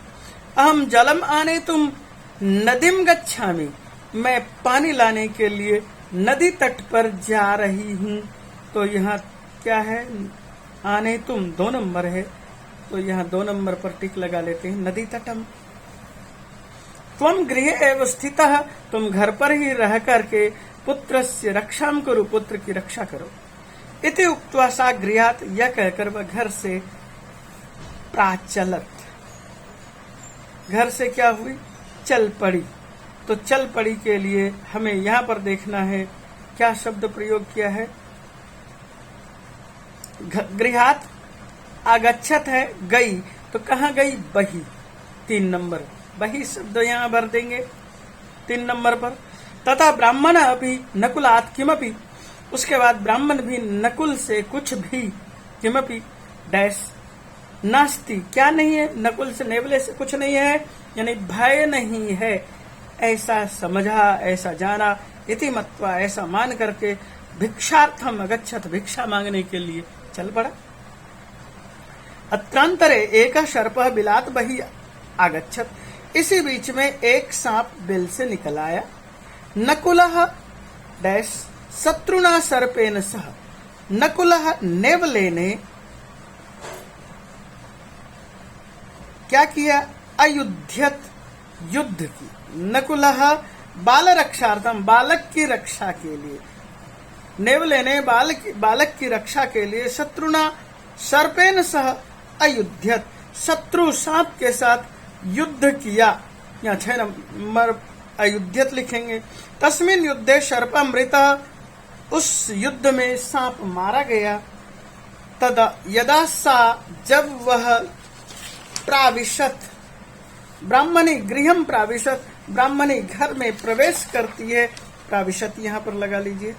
[SPEAKER 1] अहम जलम आने तुम नदीम गच्छामि, मैं पानी लाने के लिए नदी तट पर जा रही हूँ। तो यहाँ क्या है, आने तुम 2 नंबर है, तो यहाँ 2 नंबर पर टिक लगा लेते हैं। नदी तटम त्वम गृहे एव स्थितः, तुम घर पर ही रह करके पुत्रस्य रक्षाम करो, पुत्र की रक्षा करो। इति उक्त्वा सा गृहात्, यह कहकर वह घर से प्राचलत, घर से क्या हुई, चल पड़ी। तो चल पड़ी के लिए हमें यहाँ पर देखना है क्या शब्द प्रयोग किया है। गृहात् आगच्छत है, गई, तो कहाँ गई, बही, 3 नंबर, बही शब्द यहाँ भर देंगे 3 नंबर पर। तथा ब्राह्मण अभी नकुलात् किमपि, उसके बाद ब्राह्मण भी नकुल से कुछ भी, किमपि डैश नास्ति, क्या नहीं है, नकुल से नेवले से कुछ नहीं है, यानी भय नहीं है, ऐसा समझा, ऐसा जाना। इति मत्वा, ऐसा मान करके भिक्षार्थम अगच्छत, भिक्षा मांगने के लिए चल पड़ा। अत्रांतरे एक सर्पः बिलात बहि आगच्छत, इसी बीच में एक सांप बिल से निकल आया। नकुलः डैश शत्रुना सर्पेन सह, नकुलः नेवले ने क्या किया, अयुध्यत, युद्ध की। नकुलः बाल रक्षार्थम, बालक की रक्षा के लिए, नेवले ने बालक की रक्षा के लिए शत्रुना सर्पेन सह अयुध्यत, शत्रु सांप के साथ युद्ध किया। यहाँ 6 नंबर अयुध्यत लिखेंगे। तस्मिन युद्धे सर्पमृतः, उस युद्ध में सांप मारा गया। तदा यदा सा, जब वह प्राविशत, ब्राह्मणी गृहम प्राविशत, ब्राह्मणी घर में प्रवेश करती है, प्राविशत यहाँ पर लगा लीजिए।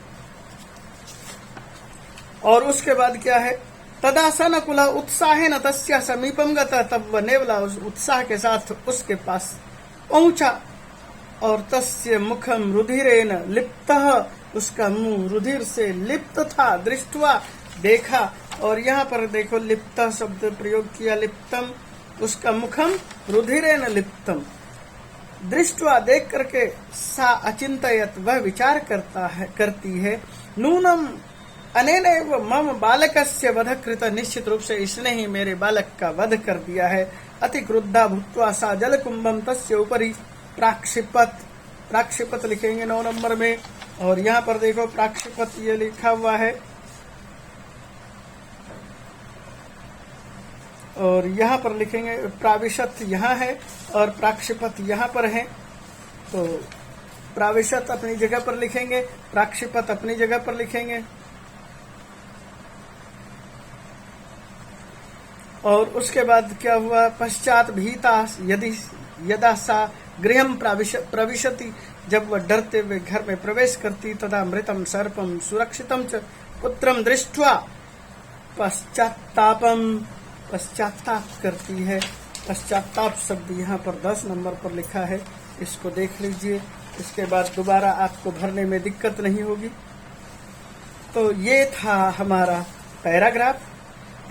[SPEAKER 1] और उसके बाद क्या है, तदा स नकुलः उत्साहेन तस्या समीपम गतः, तब वह नेवला उस उत्साह के साथ उसके पास पहुंचा। और तस्य मुखम रुधिरेन लिप्तः, उसका मुंह रुधिर से लिप्त था। दृष्ट्वा, देखा, और यहाँ पर देखो लिप्तः शब्द प्रयोग किया, लिप्तम, उसका मुखम रुधिरेन लिप्तम। दृष्ट्वा, देख करके, सा अचिंतयत, वह विचार करती है, नूनम अनेनैव मम बालकस्य वध कृत, निश्चित रूप से इसने ही मेरे बालक का वध कर दिया है। अति क्रुद्धा भूत्वा सा जलकुंभम तस्य उपरि प्राक्षिपत, प्राक्षिपत लिखेंगे 9 नंबर में। और यहाँ पर देखो प्राक्षिपत ये लिखा हुआ है, और यहाँ पर लिखेंगे प्राविशत यहाँ है और प्राक्षिपत यहाँ पर है। तो प्राविशत अपनी जगह पर लिखेंगे, प्राक्षिपत अपनी जगह पर लिखेंगे। और उसके बाद क्या हुआ, पश्चात भीता यदि यदा सा गृहम प्रविशति, जब वह डरते हुए घर में प्रवेश करती, तदा मृतम सर्पम सुरक्षितम च पुत्रम दृष्ट्वा पश्चात्तापम, पश्चाताप करती है। पश्चाताप शब्द यहाँ पर 10 नंबर पर लिखा है, इसको देख लीजिए। इसके बाद दोबारा आपको भरने में दिक्कत नहीं होगी। तो ये था हमारा पैराग्राफ।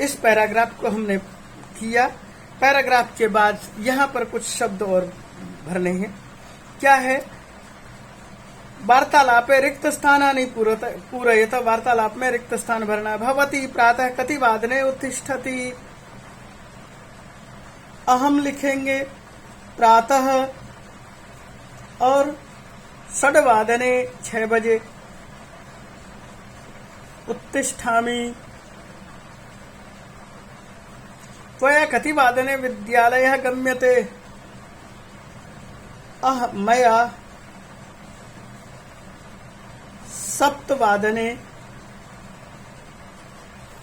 [SPEAKER 1] इस पैराग्राफ को हमने किया। पैराग्राफ के बाद यहाँ पर कुछ शब्द और भरने हैं। क्या है, वार्तालापे रिक्त स्थानानि पूरयत, वार्तालाप में रिक्त स्थान भरना है। भवती प्रातः कति वादने उत्तिष्ठति, अहम लिखेंगे प्रातः, और षड्वादने 6 बजे, उत्तिष्ठामि, त्वया कति वादने विद्यालयः गम्यते, मया 7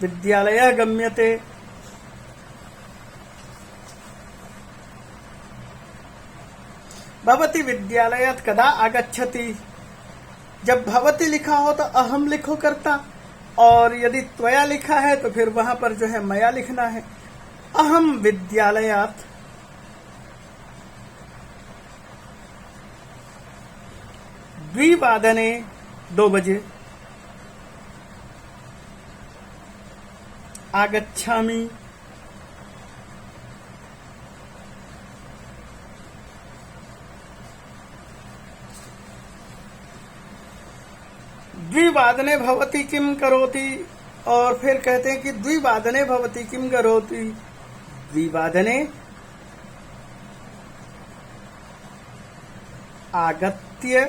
[SPEAKER 1] विद्यालयः गम्यते। भवती विद्यालयात् कदा आगच्छति, जब भवती लिखा हो तो अहम लिखो करता, और यदि त्वया लिखा है तो फिर वहां पर जो है मया लिखना है। अहम विद्यालयात् द्विवादने 2 बजे, आगच्छामि, द्विवादने भवती किम करोति, और फिर कहते हैं कि द्विवादने भवती किम करोति, द्विवादने आगत्य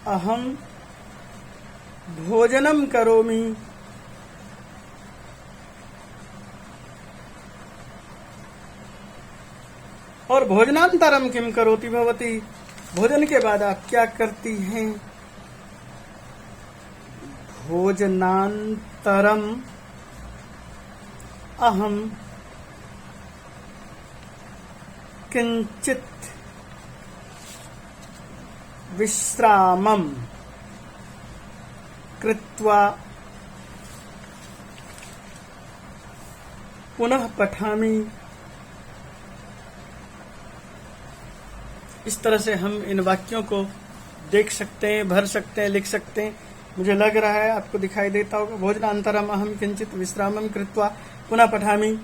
[SPEAKER 1] अहम भोजनम करोमि, और भोजनांतरम किम करोति भवती, भोजन के बाद आप क्या करती हैं, भोजनांतरम अहम किंचित विश्रामम कृत्वा पुनः पठामि। इस तरह से हम इन वाक्यों को देख सकते हैं, भर सकते हैं, लिख सकते हैं। मुझे लग रहा है आपको दिखाई देता होगा। भोजनांतरम अहम किंचित विश्रामम कृत्वा पुनः पठामि।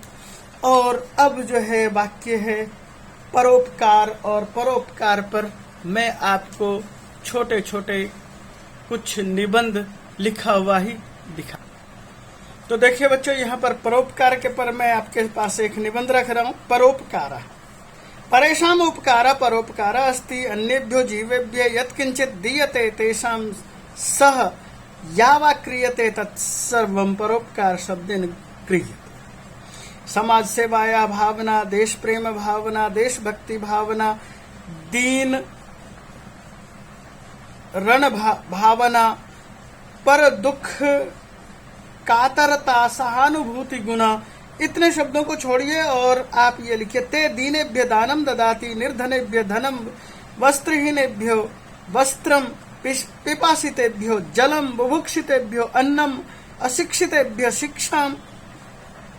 [SPEAKER 1] और अब जो है वाक्य है परोपकार, और परोपकार पर मैं आपको छोटे छोटे कुछ निबंध लिखा हुआ ही दिखा। तो देखिए बच्चों, यहाँ पर परोपकार के पर मैं आपके पास एक निबंध रख रहा हूँ। परोपकार, परेषाम उपकार परोपकार अस्ति, अन्येभ्यो जीवेभ्य यत्किंचित दीयते तेषां सह यावा क्रियते तत्सर्वं परोपकार शब्देन क्रियते। समाज सेवाया भावना, देश प्रेम भावना, देशभक्ति भावना, दीन रण भावना, पर दुख कातरता, सहानुभूति गुना, इतने शब्दों को छोड़िए और आप ये लिखिए। ते दीनेभ्य दानम ददाति, निर्धनेभ्य धनम, वस्त्रहीनेभ्यो वस्त्रम, पिपासितेभ्यो जलम, बुभुक्षितेभ्यो अन्नम, अशिक्षितेभ्य शिक्षाम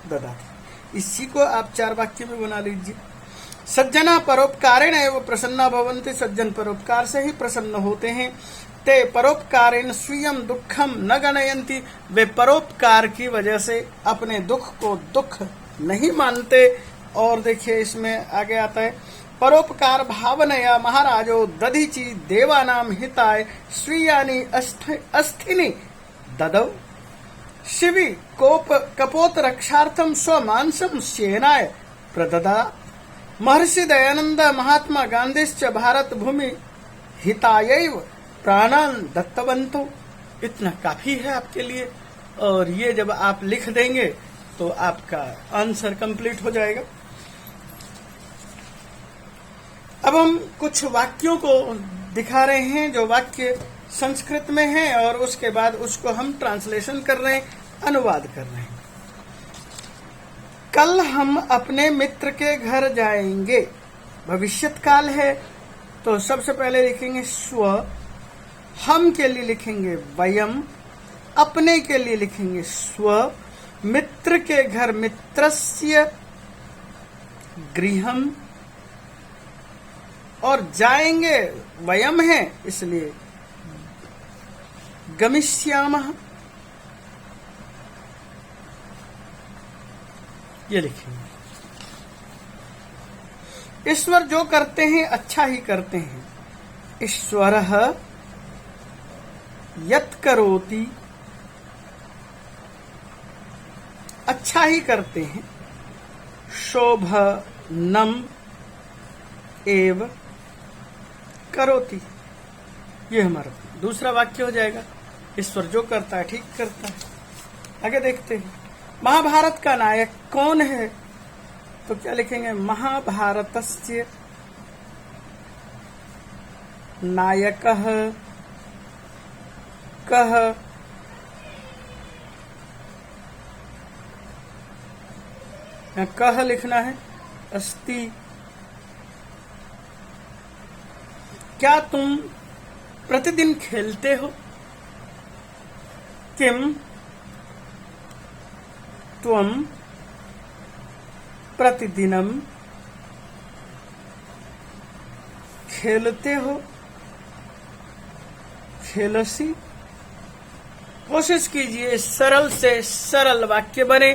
[SPEAKER 1] ददाति। इसी को आप 4 वाक्य में बना लीजिए। सज्जना परोपकारेण एव प्रसन्ना भवन्ति, सज्जन परोपकार से ही प्रसन्न होते हैं। ते परोपकारेण स्वीयं दुखम न गणयन्ति, वे परोपकार की वजह से अपने दुख को दुख नहीं मानते। और देखिए इसमें आगे आता है, परोपकार भावनया महाराजो दधीचि देवानाम हिताय, स्वीयानि अस्थिनि ददौ, शिवि कोप कपोत रक्षार्थम स्वमांसम सेनाय प्रददा। महर्षि दयानंद महात्मा गांधीश्च भारत भूमि हितायैव प्राणान दत्तवंतो। इतना काफी है आपके लिए, और ये जब आप लिख देंगे तो आपका आंसर कंप्लीट हो जाएगा। अब हम कुछ वाक्यों को दिखा रहे हैं जो वाक्य संस्कृत में हैं, और उसके बाद उसको हम ट्रांसलेशन कर रहे हैं, अनुवाद कर रहे हैं। कल हम अपने मित्र के घर जाएंगे, भविष्यत काल है, तो सबसे पहले लिखेंगे स्व, हम के लिए लिखेंगे वयम, अपने के लिए लिखेंगे स्व, मित्र के घर मित्रस्य गृहम, और जाएंगे वयम है इसलिए गमिष्यामः, ये लिखेंगे। ईश्वर जो करते हैं अच्छा ही करते हैं, ईश्वरः यत् करोति, अच्छा ही करते हैं, शोभनम एव करोति। ये हमारा दूसरा वाक्य हो जाएगा। ईश्वर जो करता है ठीक करता है। आगे देखते हैं, महाभारत का नायक कौन है? तो क्या लिखेंगे? महाभारतस्य नायकः कः? कह लिखना है, अस्ति। क्या तुम प्रतिदिन खेलते हो? किम त्वम प्रतिदिनम खेलते हो? खेलसी। कोशिश कीजिए सरल से सरल वाक्य बने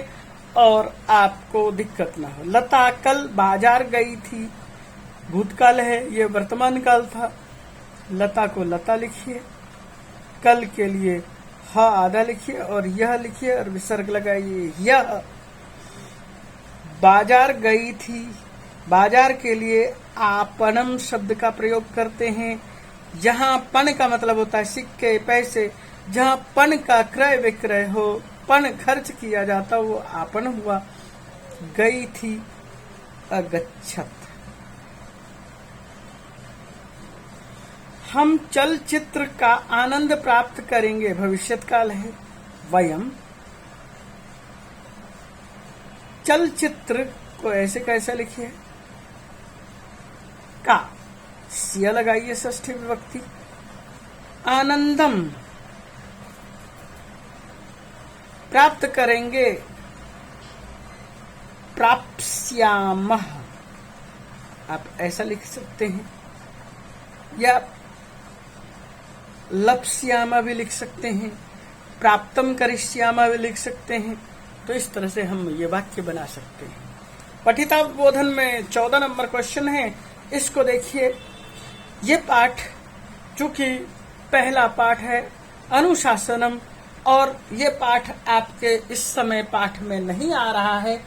[SPEAKER 1] और आपको दिक्कत ना हो। लता कल बाजार गई थी, भूतकाल है, ये वर्तमान काल था। लता को लता लिखिए, कल के लिए ह आधा लिखिए और यह लिखिए और विसर्ग लगाइए। यह बाजार गई थी, बाजार के लिए आपनम शब्द का प्रयोग करते हैं। जहां पन का मतलब होता है सिक्के पैसे, जहां पन का क्रय विक्रय हो, पन खर्च किया जाता, वो आपन हुआ। गई थी अगच्छत। हम चलचित्र का आनंद प्राप्त करेंगे, भविष्यत काल है। वयम चलचित्र को ऐसे कैसे लिखिए? का सिया लगाइए, षष्ठी विभक्ति। आनंदम प्राप्त करेंगे, प्राप्स्यामः आप ऐसा लिख सकते हैं, या लप्स्यामा भी लिख सकते हैं, प्राप्तम करिष्यामा भी लिख सकते हैं। तो इस तरह से हम ये वाक्य बना सकते हैं। पठिताबोधन में 14 नंबर क्वेश्चन है, इसको देखिए। ये पाठ चूंकि पहला पाठ है अनुशासनम, और ये पाठ आपके इस समय पाठ में नहीं आ रहा है,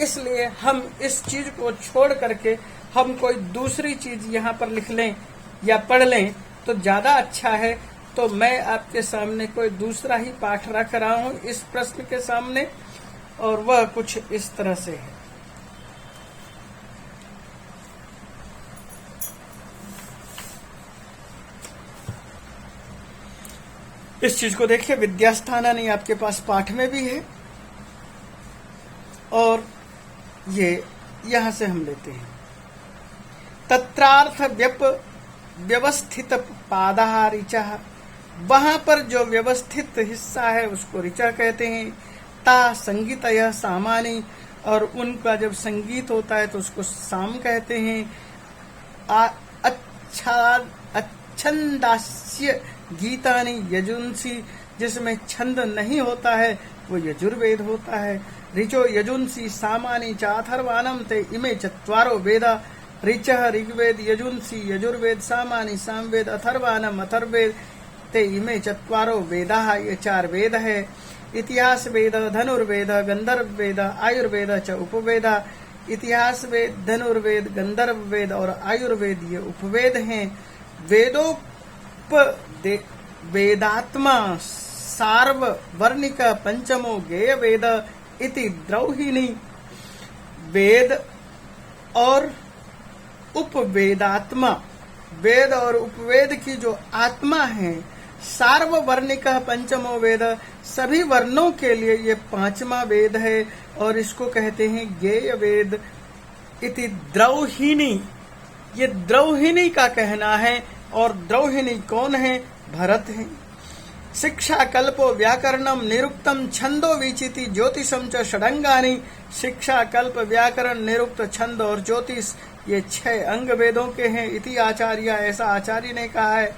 [SPEAKER 1] इसलिए हम इस चीज को छोड़ करके हम कोई दूसरी चीज यहाँ पर लिख लें या पढ़ लें तो ज्यादा अच्छा है। तो मैं आपके सामने कोई दूसरा ही पाठ रख रहा हूं इस प्रश्न के सामने, और वह कुछ इस तरह से है। इस चीज को देखिए, विद्यास्थानानि आपके पास पाठ में भी है, और ये यहां से हम लेते हैं। तत्रार्थ व्यवस्थित पादः ऋचः, वहां पर जो व्यवस्थित हिस्सा है उसको ऋचा कहते हैं। ता संगीतयः सामानि, और उनका जब संगीत होता है तो उसको साम कहते हैं। अच्छंदास्य गीतानि यजुंसी, जिसमें छंद नहीं होता है वो यजुर्वेद होता है। ऋचो यजुंसी सामानि च अथर्वाणम ते इमे चत्वारो वेदा। ऋचः ऋग्वेद, यजुंसी यजुर्वेद, सामानि सामवेद, अथर्वाणम अथर्वेद, ते इमे चत्वारो वेदाः, ये 4 वेद है। इतिहास वेद, धनुर्वेद, गंधर्व वेद, आयुर्वेद च उपवेद। इतिहास वेद, धनुर्वेद, गंधर्व वेद और आयुर्वेद ये उपवेद हैं। वेदात्मा सार्ववर्णिक पंचमो गेय वेद इति द्रौहिणी। वेद और उपवेदात्मा, वेद और उपवेद की जो आत्मा है, सार्ववर्णिक पंचमो वेद, सभी वर्णों के लिए ये 5वां वेद है, और इसको कहते हैं गेय वेद। इति द्रौहिणी, ये द्रौहिणी का कहना है, और द्रौहिणी कौन है? भरत है। शिक्षा कल्पो व्याकरणम निरुक्तम छंदो विचिति ज्योतिषम च षडंगानि। शिक्षा कल्प व्याकरण निरुक्त छंद और ज्योतिष ये 6 अंग वेदों के हैं। इति आचार्य, ऐसा आचार्य ने कहा है।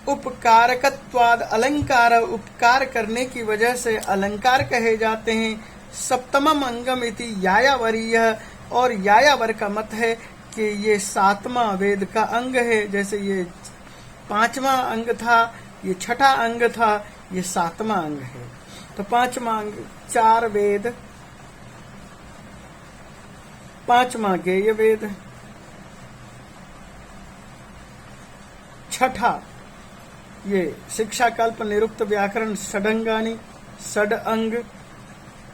[SPEAKER 1] उपकारकत्वाद अलंकार, उपकार करने की वजह से अलंकार कहे जाते हैं। सप्तमम अंगम इति यायावरीय, और यायावर का मत है कि ये 7वां वेद का अंग है। जैसे ये 5वां अंग था, ये 6ठा अंग था, ये 7वां अंग है। तो 5वां अंग 4 वेद, 5वां गेय वेद, 6ठा ये शिक्षा कल्प निरुक्त व्याकरण षडंगानी, षड अंग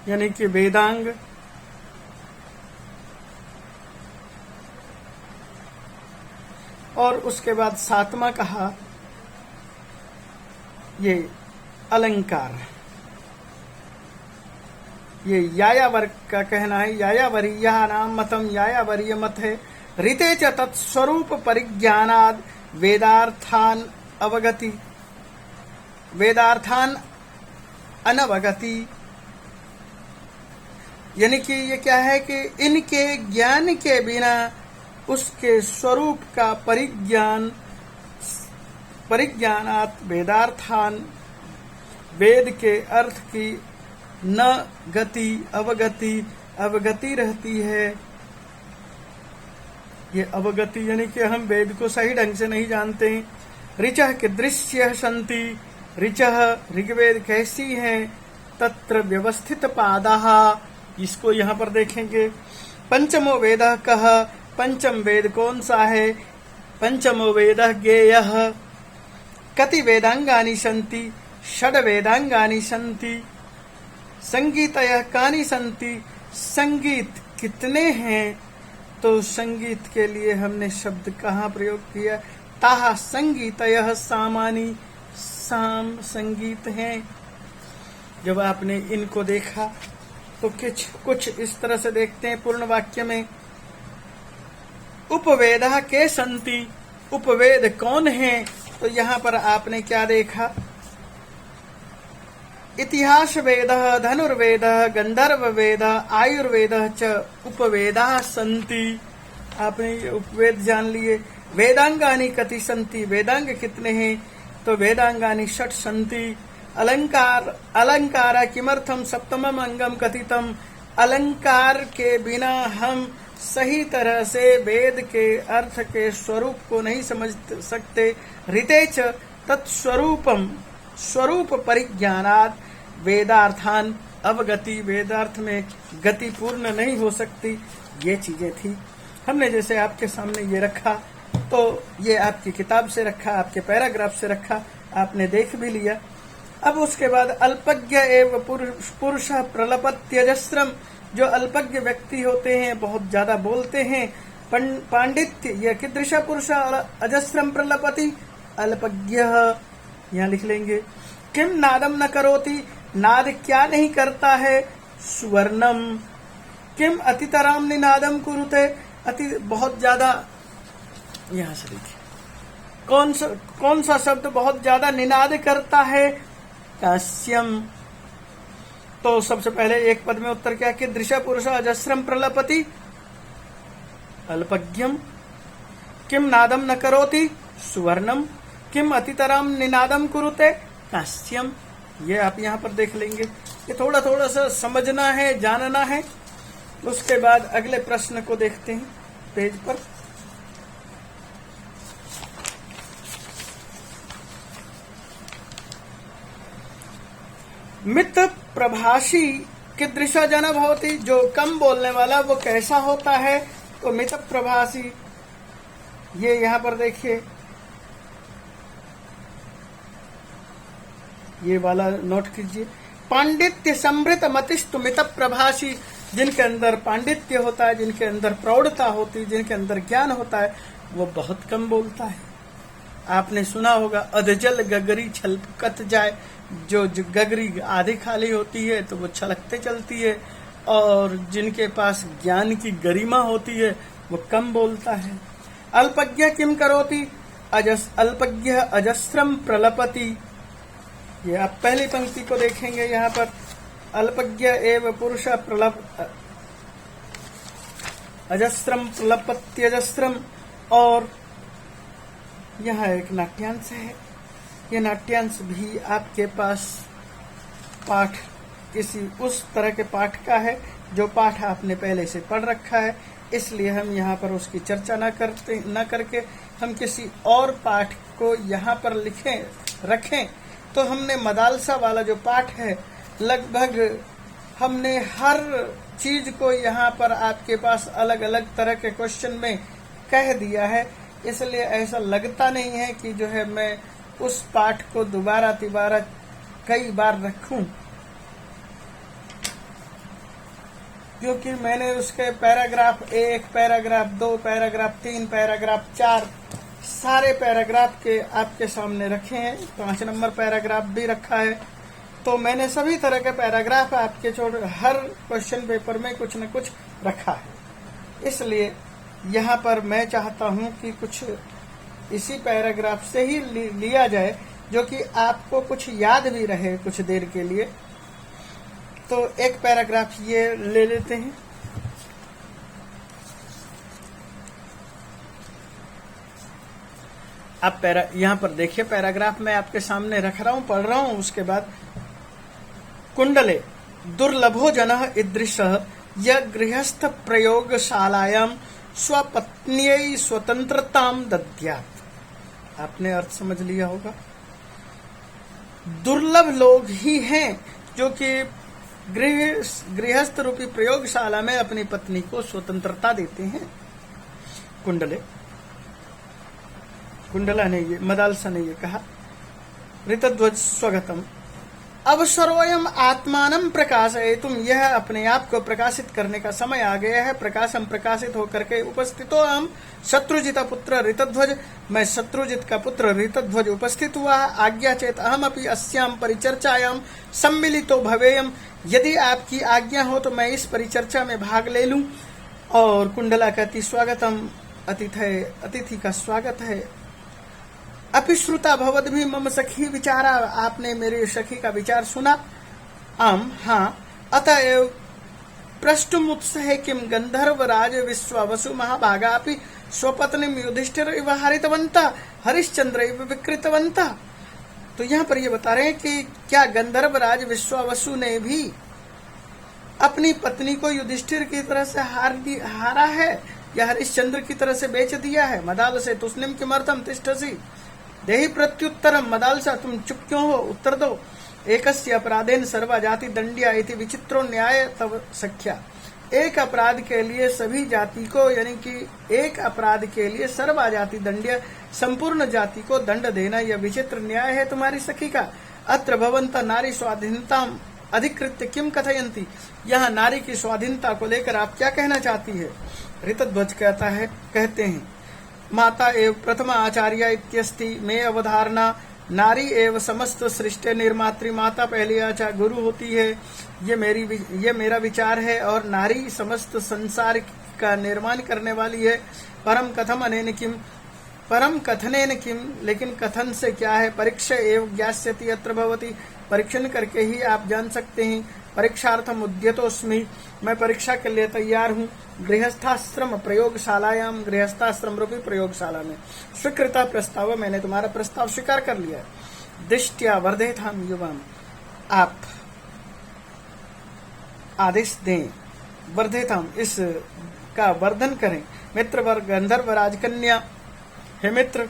[SPEAKER 1] यानी कि वेदांग, और उसके बाद 7वां कहा ये अलंकार। ये यायावर का कहना है, यायावरीय नाम मतम, यायावरीय मत है। ऋते च तत्स्वरूप परिज्ञानाद वेदार्थान अवगति, वेदार्थान अनवगति, यानी कि ये क्या है कि इनके ज्ञान के बिना उसके स्वरूप का परिज्ञानात वेदार्थान, वेद के अर्थ की न गति अवगति रहती है। ये अवगति यानी कि हम वेद को सही ढंग से नहीं जानते हैं। ऋचः कीदृश्यः सन्ति, ऋचः ऋग्वेद कैसी है, तत्र व्यवस्थित पादाः, इसको यहाँ पर देखेंगे। पंचमो वेदः कः, पंचम वेद कौन सा है, पंचमो वेदः गेयः। कति वेदांगानि सन्ति, षड वेदांगानि सन्ति। संगीतयः कानि सन्ति, संगीत कितने हैं। तो संगीत के लिए हमने शब्द कहाँ प्रयोग किया, ताः संगीतयः सामानि, साम संगीत हैं। जब आपने इनको देखा तो कुछ इस तरह से देखते हैं पूर्ण वाक्य में। उपवेदः के सन्ति, उपवेद कौन है, तो यहाँ पर आपने क्या देखा, इतिहास वेदः, धनुर्वेदः, गंधर्व वेदः, आयुर्वेदः च उपवेदाः सन्ति। आपने ये उपवेद जान लिए। वेदांगानि कति सन्ति, वेदांग कितने हैं, तो वेदांगानि षट् सन्ति। अलंकार किमर्थम सप्तमम अंगम कथितम, अलंकार के बिना हम सही तरह से वेद के अर्थ के स्वरूप को नहीं समझ सकते। ऋते च तत्स्वरूपम, स्वरूप परिज्ञानात् वेदार्थान अवगति, वेदार्थ में गति पूर्ण नहीं हो सकती। ये चीजें थी, हमने जैसे आपके सामने ये रखा, तो ये आपकी किताब से रखा, आपके पैराग्राफ से रखा, आपने देख भी लिया। अब उसके बाद अल्पज्ञ एव पुरुष प्रलपत्यजस्रम, जो अल्पज्ञ व्यक्ति होते हैं, बहुत ज्यादा बोलते हैं। पांडित्य, यह कीदृश पुरुष अजस्रम प्रलपति, अल्पज्ञ, यहाँ लिख लेंगे। किम नादम न करोति, नाद क्या नहीं करता है। सुवर्णम, किम अतितराम निनादम कुरुते, अति बहुत ज्यादा, यहाँ से देखिए कौन सा शब्द बहुत ज्यादा निनाद करता है। काश्यम, तो सबसे पहले एक पद में उत्तर क्या कि दृश्य पुरुष अजस्रम प्रलपति, अल्पज्ञम। किम नादम न करोति, सुवर्णम। किम अतितराम निनादम कुरुते, काश्यम। ये आप यहाँ पर देख लेंगे। ये थोड़ा थोड़ा सा समझना है, जानना है। उसके बाद अगले प्रश्न को देखते हैं पेज पर। मित प्रभाषी कीदृश जन भवति, जो कम बोलने वाला वो कैसा होता है, तो मित प्रभाषी, ये यहाँ पर देखिए, ये वाला नोट कीजिए। पांडित्य समृत मतिस्तु मित प्रभाषी, जिनके अंदर पांडित्य होता है, जिनके अंदर प्रौढ़ता होती है, जिनके अंदर ज्ञान होता है, वो बहुत कम बोलता है। आपने सुना होगा अधजल गगरी छलकत जाए, जो गगरी आधी खाली होती है तो वो छलकते चलती है, और जिनके पास ज्ञान की गरिमा होती है वो कम बोलता है। अल्पज्ञ किम करोति, अल्पज्ञ अजस्रम प्रलपति। ये आप पहली पंक्ति को देखेंगे यहाँ पर, अल्पज्ञ एव पुरुष अजस्रम प्रलपत्यजस्रम, और यहाँ एक नाट्यांश है। ये नाट्यांश भी आपके पास पाठ किसी उस तरह के पाठ का है जो पाठ आपने पहले से पढ़ रखा है। इसलिए हम यहाँ पर उसकी चर्चा न करके हम किसी और पाठ को यहाँ पर रखें। तो हमने मदालसा वाला जो पाठ है, लगभग हमने हर चीज को यहाँ पर आपके पास अलग अलग तरह के क्वेश्चन में कह दिया है। इसलिए ऐसा लगता नहीं है कि जो है मैं उस पाठ को दोबारा तिबारा कई बार रखूं, क्योंकि मैंने उसके पैराग्राफ 1, पैराग्राफ 2, पैराग्राफ 3, पैराग्राफ 4 सारे पैराग्राफ के आपके सामने रखे हैं। 5 नंबर पैराग्राफ भी रखा है। तो मैंने सभी तरह के पैराग्राफ आपके हर क्वेश्चन पेपर में कुछ न कुछ रखा है। इसलिए यहाँ पर मैं चाहता हूँ कि कुछ इसी पैराग्राफ से ही लिया जाए, जो कि आपको कुछ याद भी रहे कुछ देर के लिए। तो एक पैराग्राफ ये ले लेते हैं। आप यहाँ पर देखिए, पैराग्राफ मैं आपके सामने रख रहा हूँ, पढ़ रहा हूँ। उसके बाद कुंडले दुर्लभो जनः ईदृशः य गृहस्थ प्रयोगशालायां स्वपत्न्यै स्वतंत्रतां दद्यात्। आपने अर्थ समझ लिया होगा। दुर्लभ लोग ही हैं जो कि गृहस्थ रूपी प्रयोगशाला में अपनी पत्नी को स्वतंत्रता देते हैं। कुंडला ने ये, मदालसा ने ये कहा। ऋतध्वज स्वगतम अब सर्वयम आत्मानं प्रकाशयितुम, यह अपने आप को प्रकाशित करने का समय आ गया है। प्रकाशम प्रकाशित होकर के उपस्थितो अहम शत्रुजित पुत्र ऋतध्वज, मैं शत्रुजित का पुत्र ऋतध्वज उपस्थित हुआ। आज्ञा चेत अहमपि अस्याम परिचर्चायाम सम्मिलितो भवेयम, यदि आपकी आज्ञा हो तो मैं इस परिचर्चा में भाग ले लूं। और कुंडला कहती स्वागतम अतिथि का स्वागत है। अपिश्रुता भवद भी मम सखी विचारा, आपने मेरे सखी का विचार सुना। हाँ अतएव प्रष्टुमुत्सहे किम गंधर्व राज विश्वावसु महाभागा अपि स्वपत्नी युधिष्ठिर इव हरितवंता हरिश्चंद्र इव विकृतवंता। तो यहाँ पर ये बता रहे हैं कि क्या गंधर्व राज विश्वावसु ने भी अपनी पत्नी को युधिष्ठिर की तरह से हारा है या हरिश्चंद्र की तरह से बेच दिया है। मदालसे तुस्निम किमर्थम तिष्ठसि देहि प्रत्युत्तरम, मदालसा तुम चुप क्यों हो, उत्तर दो। एकस्य अपराधेन सर्वा जाति दंड्या इति विचित्रो न्याय तव सख्या, एक अपराध के लिए सभी जाति को, यानी कि एक अपराध के लिए सर्वा जाति दंड्य, संपूर्ण जाति को दंड देना यह विचित्र न्याय है तुम्हारी सखी का। अत्र भवंत नारी स्वाधीनता अधिकृत्य किम कथयंती, यहाँ नारी की स्वाधीनता को लेकर आप क्या कहना चाहती है। ऋतध्वज कहते हैं माता एव प्रथमा आचार्य इत्यस्ति में अवधारणा, नारी एव समस्त सृष्टि निर्मात्री, माता पहली आचार्य गुरु होती है, ये मेरा विचार है। और नारी समस्त संसार का निर्माण करने वाली है। परम कथनेन किम, लेकिन कथन से क्या है। परीक्षा एव ज्ञास्यति अत्र भवति, परीक्षण करके ही आप जान सकते हैं। परीक्षार्थम उद्यतोस्मि, मैं परीक्षा के लिए तैयार हूँ। गृहस्थाश्रम प्रयोगशालायाम, गृहस्थाश्रम रूपी प्रयोगशाला में स्वीकृता प्रस्ताव, मैंने तुम्हारा प्रस्ताव स्वीकार कर लिया है। दृष्टिया वर्धेताम युवाम, आप आदेश दें। वर्धेताम, इस का वर्धन करें। मित्र वर्ग गंधर्व राजकन्या, हे मित्र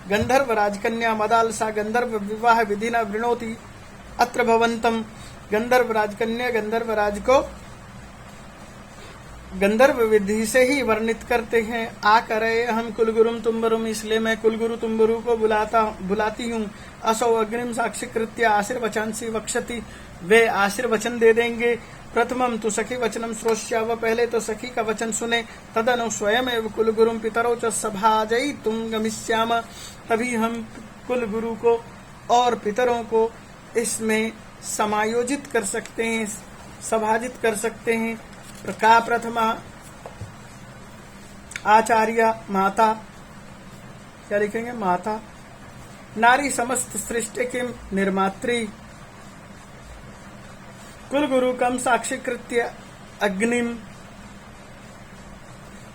[SPEAKER 1] गंधर्व राजकन्या मदालसा गंधर्व विवाह विधिना वृणोति अत्र भवंतम, गंधर्व राजकन्या गंधर्व राज को गंधर्व विधि से ही वर्णित करते हैं। आ करे हम कुलगुरुम तुम्बरुम, इसलिए मैं कुलगुरु तुम्बरु को बुलाती हूँ। असौ अग्निम साक्षीकृत्य आशीर्वचनसी वक्षति, वे आशीर्वचन दे देंगे। प्रथमम तु सखी वचनम श्रोष्या, वह पहले तो सखी का वचन सुने। तदनु स्वयं एव कुलगुरुम पितरौ च सभाजयी तुम गमिष्याम, तभी हम कुलगुरु को और पितरों को इसमें समायोजित कर सकते हैं, सभाजित कर सकते हैं। का प्रथमा आचार्य माता, क्या लिखेंगे, माता। नारी समस्त सृष्टि की निर्मात्री, कुलगुरु कम साक्षीकृत्य अग्निम।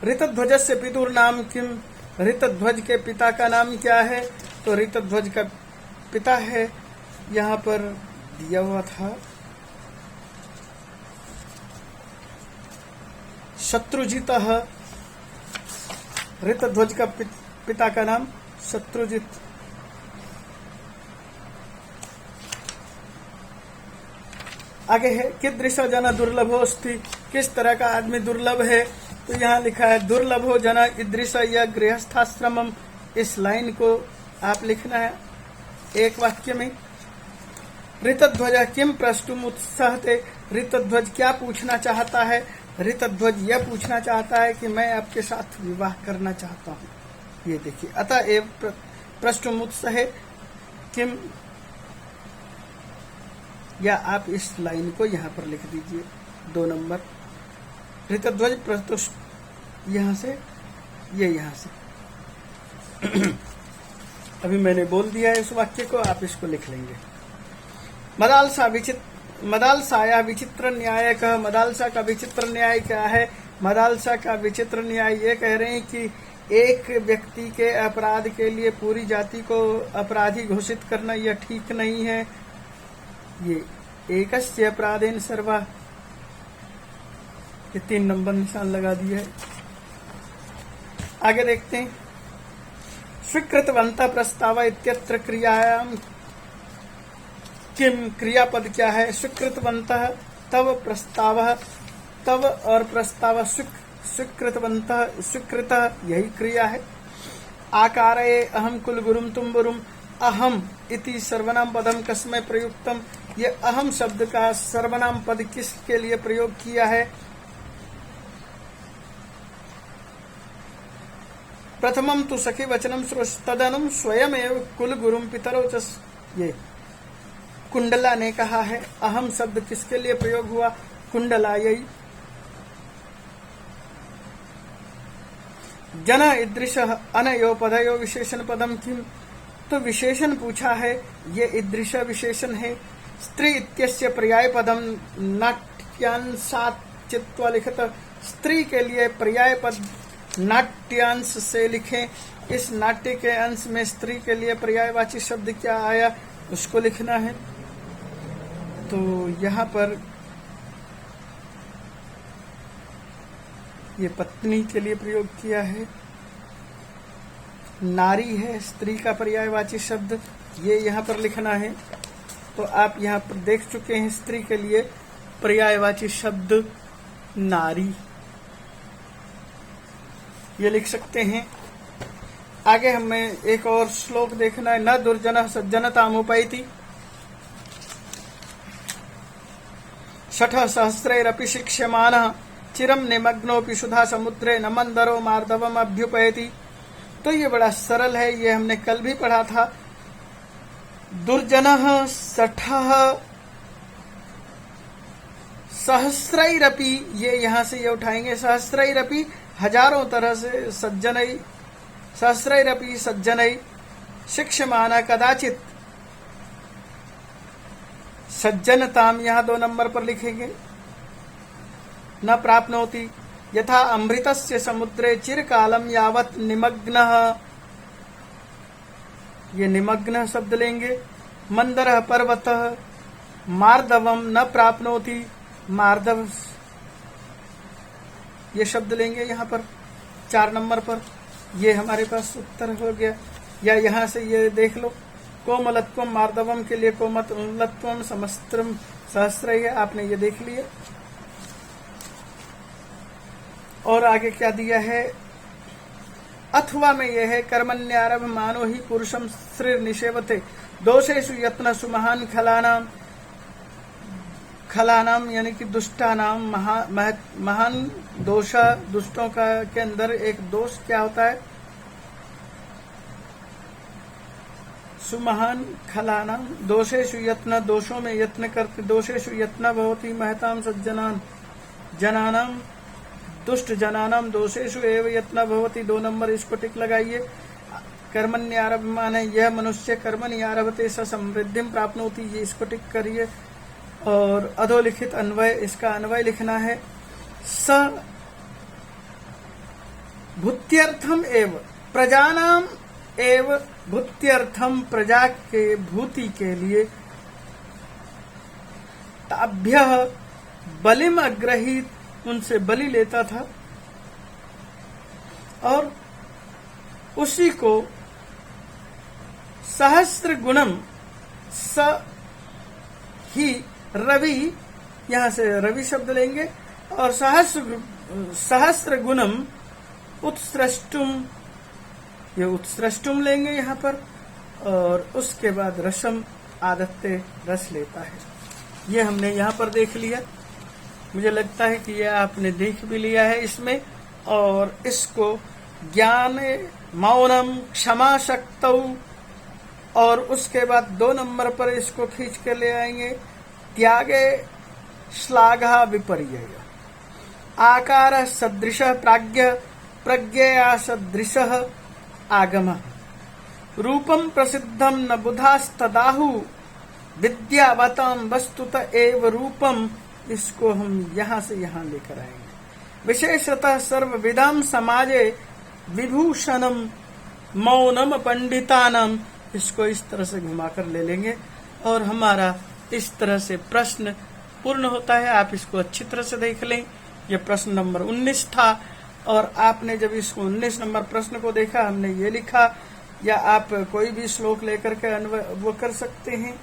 [SPEAKER 1] ऋतध्वज से पितुर नाम किम, ऋतध्वज के पिता का नाम क्या है। तो ऋतध्वज का पिता है, यहाँ पर दिया हुआ था शत्रुजित, ऋतध्वज का पिता का नाम शत्रुजित। आगे है कीदृश जन दुर्लभोस्ति, किस तरह का आदमी दुर्लभ है। तो यहाँ लिखा है दुर्लभो जन ईदृश या गृहस्थाश्रमम। इस लाइन को आप लिखना है एक वाक्य में। ऋतध्वज किम प्रष्टुम उत्साहते, ऋतध्वज क्या पूछना चाहता है। ऋतध्वज यह पूछना चाहता है कि मैं आपके साथ विवाह करना चाहता हूँ। ये देखिए, अतएव प्रष्टुम उत्साहे किम, या आप इस लाइन को यहाँ पर लिख दीजिए 2 नंबर। ऋतध्वज प्रतुष्ट, यहाँ से ये यहाँ से अभी मैंने बोल दिया है इस वाक्य को, आप इसको लिख लेंगे। मदालसाया विचित्र न्याय का, मदालसा का विचित्र न्याय क्या है। मदालसा का विचित्र न्याय ये कह रहे हैं कि एक व्यक्ति के अपराध के लिए पूरी जाति को अपराधी घोषित करना यह ठीक नहीं है। ये एकस्य अपराधेन सर्वा, ये 3 नंबर निशान लगा दिया है। आगे देखते हैं। स्वीकृतवंत प्रस्ताव इत्यत्र क्रियायाम किम, क्रियापद क्या है। स्वीकृतवंत तव प्रस्ताव, तव और प्रस्ताव स्वीकृतवंत, स्वीकृत यही क्रिया है। आकारे अहम कुलगुरुम तुम्बुरुम, अहम इति सर्वनाम पदम कस्मै प्रयुक्तम। ये अहम शब्द का सर्वनाम पद किसके लिए प्रयोग किया है। प्रथमम तु सखी वचनम तदनुम स्वयमेव कुलगुरुम पितरो च। ये कुंडला ने कहा है। अहम शब्द किसके लिए प्रयोग हुआ, कुंडला यही। जन ईदृश अनयो पदयो विशेषण पदम किम, तो विशेषण पूछा है, ये ईदृश विशेषण है। स्त्री इत्यस्य पर्याय पदम नाट्यांशात् चित्वा लिखत, स्त्री के लिए पर्याय पद नाट्यांश से लिखें। इस नाट्य के अंश में स्त्री के लिए पर्यायवाची शब्द क्या आया उसको लिखना है। तो यहाँ पर ये पत्नी के लिए प्रयोग किया है। नारी है स्त्री का पर्यायवाची शब्द, ये यहाँ पर लिखना है। तो आप यहाँ पर देख चुके हैं स्त्री के लिए पर्यायवाची शब्द नारी, ये लिख सकते हैं। आगे हमें एक और श्लोक देखना है। न दुर्जन सज्जनतामुपैति षठ सहस्रैरपि शिक्ष्यमानः चिरम निमग्नोऽपि सुधा समुद्रे न मंदरो मार्दवम अभ्युपैति। तो ये बड़ा सरल है, ये हमने कल भी पढ़ा था। दुर्जनः सठः सहस्रैरपि, ये यहाँ से ये उठाएंगे। सहस्रैरपि हजारों तरह से, सज्जनै सहस्रैरपि सज्जनै शिक्ष्यमाना कदाचित, सज्जनताम यहाँ 2 नंबर पर लिखेंगे। न प्राप्नोति यथा अमृतस्य समुद्रे चिरकालम यावत निमग्नः, ये निमग्न शब्द लेंगे। मंदरः पर्वतः मार्दवम न प्राप्नोति, मार्दव ये शब्द लेंगे यहाँ पर 4 नंबर पर। ये हमारे पास उत्तर हो गया। या यहाँ से ये देख लो, कोमलत्वम मार्दवम के लिए कोमलत्वम समस्त्रम सहस्र है, आपने ये देख लिया। और आगे क्या दिया है, अथवा में यह है कर्मण्यारभ मानो ही पुरुषम श्रीर निषेवते दोषेषु यत्न सुमहान खलानाम, खलानाम यानी कि दुष्टानाम, महान दोष, दुष्टों का के अंदर एक दोष क्या होता है, सुमहान खलानाम दोषेषु यत्न, दोषों में यत्न करते, दोषेषु यत्न भवति महताम सज्जनान जनानाम, दुष्ट जनानाम दोषेषु एव यत्न भवति। 2 नंबर इसको टिक लगाइए। कर्मण्यारभ माने यह मनुष्य कर्मण्यारभते स समृद्धिम प्राप्नोति, ये इसको टिक करिए। और अधोलिखित अन्वय, इसका अन्वय लिखना है। स भूत्यर्थम एव प्रजानाम एव भूत्यर्थम, प्रजा के भूति के लिए, ताभ्यः बलिम अग्रहीत, उनसे बलि लेता था। और उसी को सहस्त्र गुणम स ही रवि, यहां से रवि शब्द लेंगे और सहस्त्र गुणम उत्सृष्टुम, ये उत्सृष्टुम लेंगे यहां पर, और उसके बाद रसम आदत्ते रस लेता है। ये हमने यहां पर देख लिया। मुझे लगता है कि यह आपने देख भी लिया है इसमें। और इसको ज्ञान मौनम क्षमा शक्तौ, और उसके बाद 2 नंबर पर इसको खींच कर ले आएंगे त्यागे श्लाघा विपर्यय, आकार सदृश प्राज्ञ प्रज्ञया सदृश आगम, रूपम प्रसिद्धम न बुधास्तदाहु विद्यावताम वस्तुत एव रूपम। इसको हम यहां से यहां लेकर आएंगे। विशेषतः सर्वविधाम समाजे विभूषणम मौनम पंडितानम, इसको इस तरह से घुमाकर ले लेंगे और हमारा इस तरह से प्रश्न पूर्ण होता है। आप इसको अच्छी तरह से देख लें। यह प्रश्न नंबर 19 था और आपने जब इस 19 नंबर प्रश्न को देखा, हमने ये लिखा, या आप कोई भी श्लोक लेकर के वो कर सकते हैं।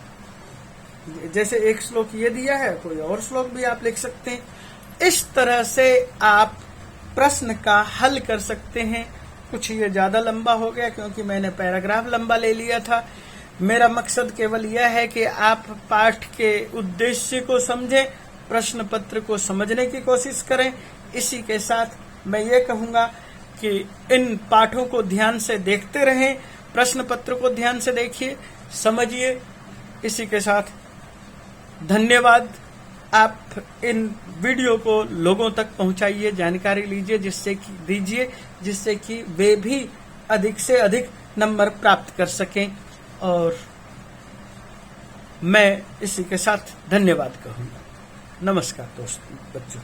[SPEAKER 1] जैसे एक श्लोक ये दिया है, कोई और श्लोक भी आप लिख सकते हैं। इस तरह से आप प्रश्न का हल कर सकते हैं। कुछ ये ज्यादा लंबा हो गया क्योंकि मैंने पैराग्राफ लंबा ले लिया था। मेरा मकसद केवल यह है कि आप पाठ के उद्देश्य को समझें, प्रश्न पत्र को समझने की कोशिश करें। इसी के साथ मैं ये कहूंगा कि इन पाठों को ध्यान से देखते रहें, प्रश्न पत्र को ध्यान से देखिए, समझिए। इसी के साथ धन्यवाद। आप इन वीडियो को लोगों तक पहुंचाइए, जानकारी लीजिए, जिससे कि वे भी अधिक से अधिक नंबर प्राप्त कर सकें। और मैं इसी के साथ धन्यवाद कहूंगा। नमस्कार दोस्तों, बच्चों।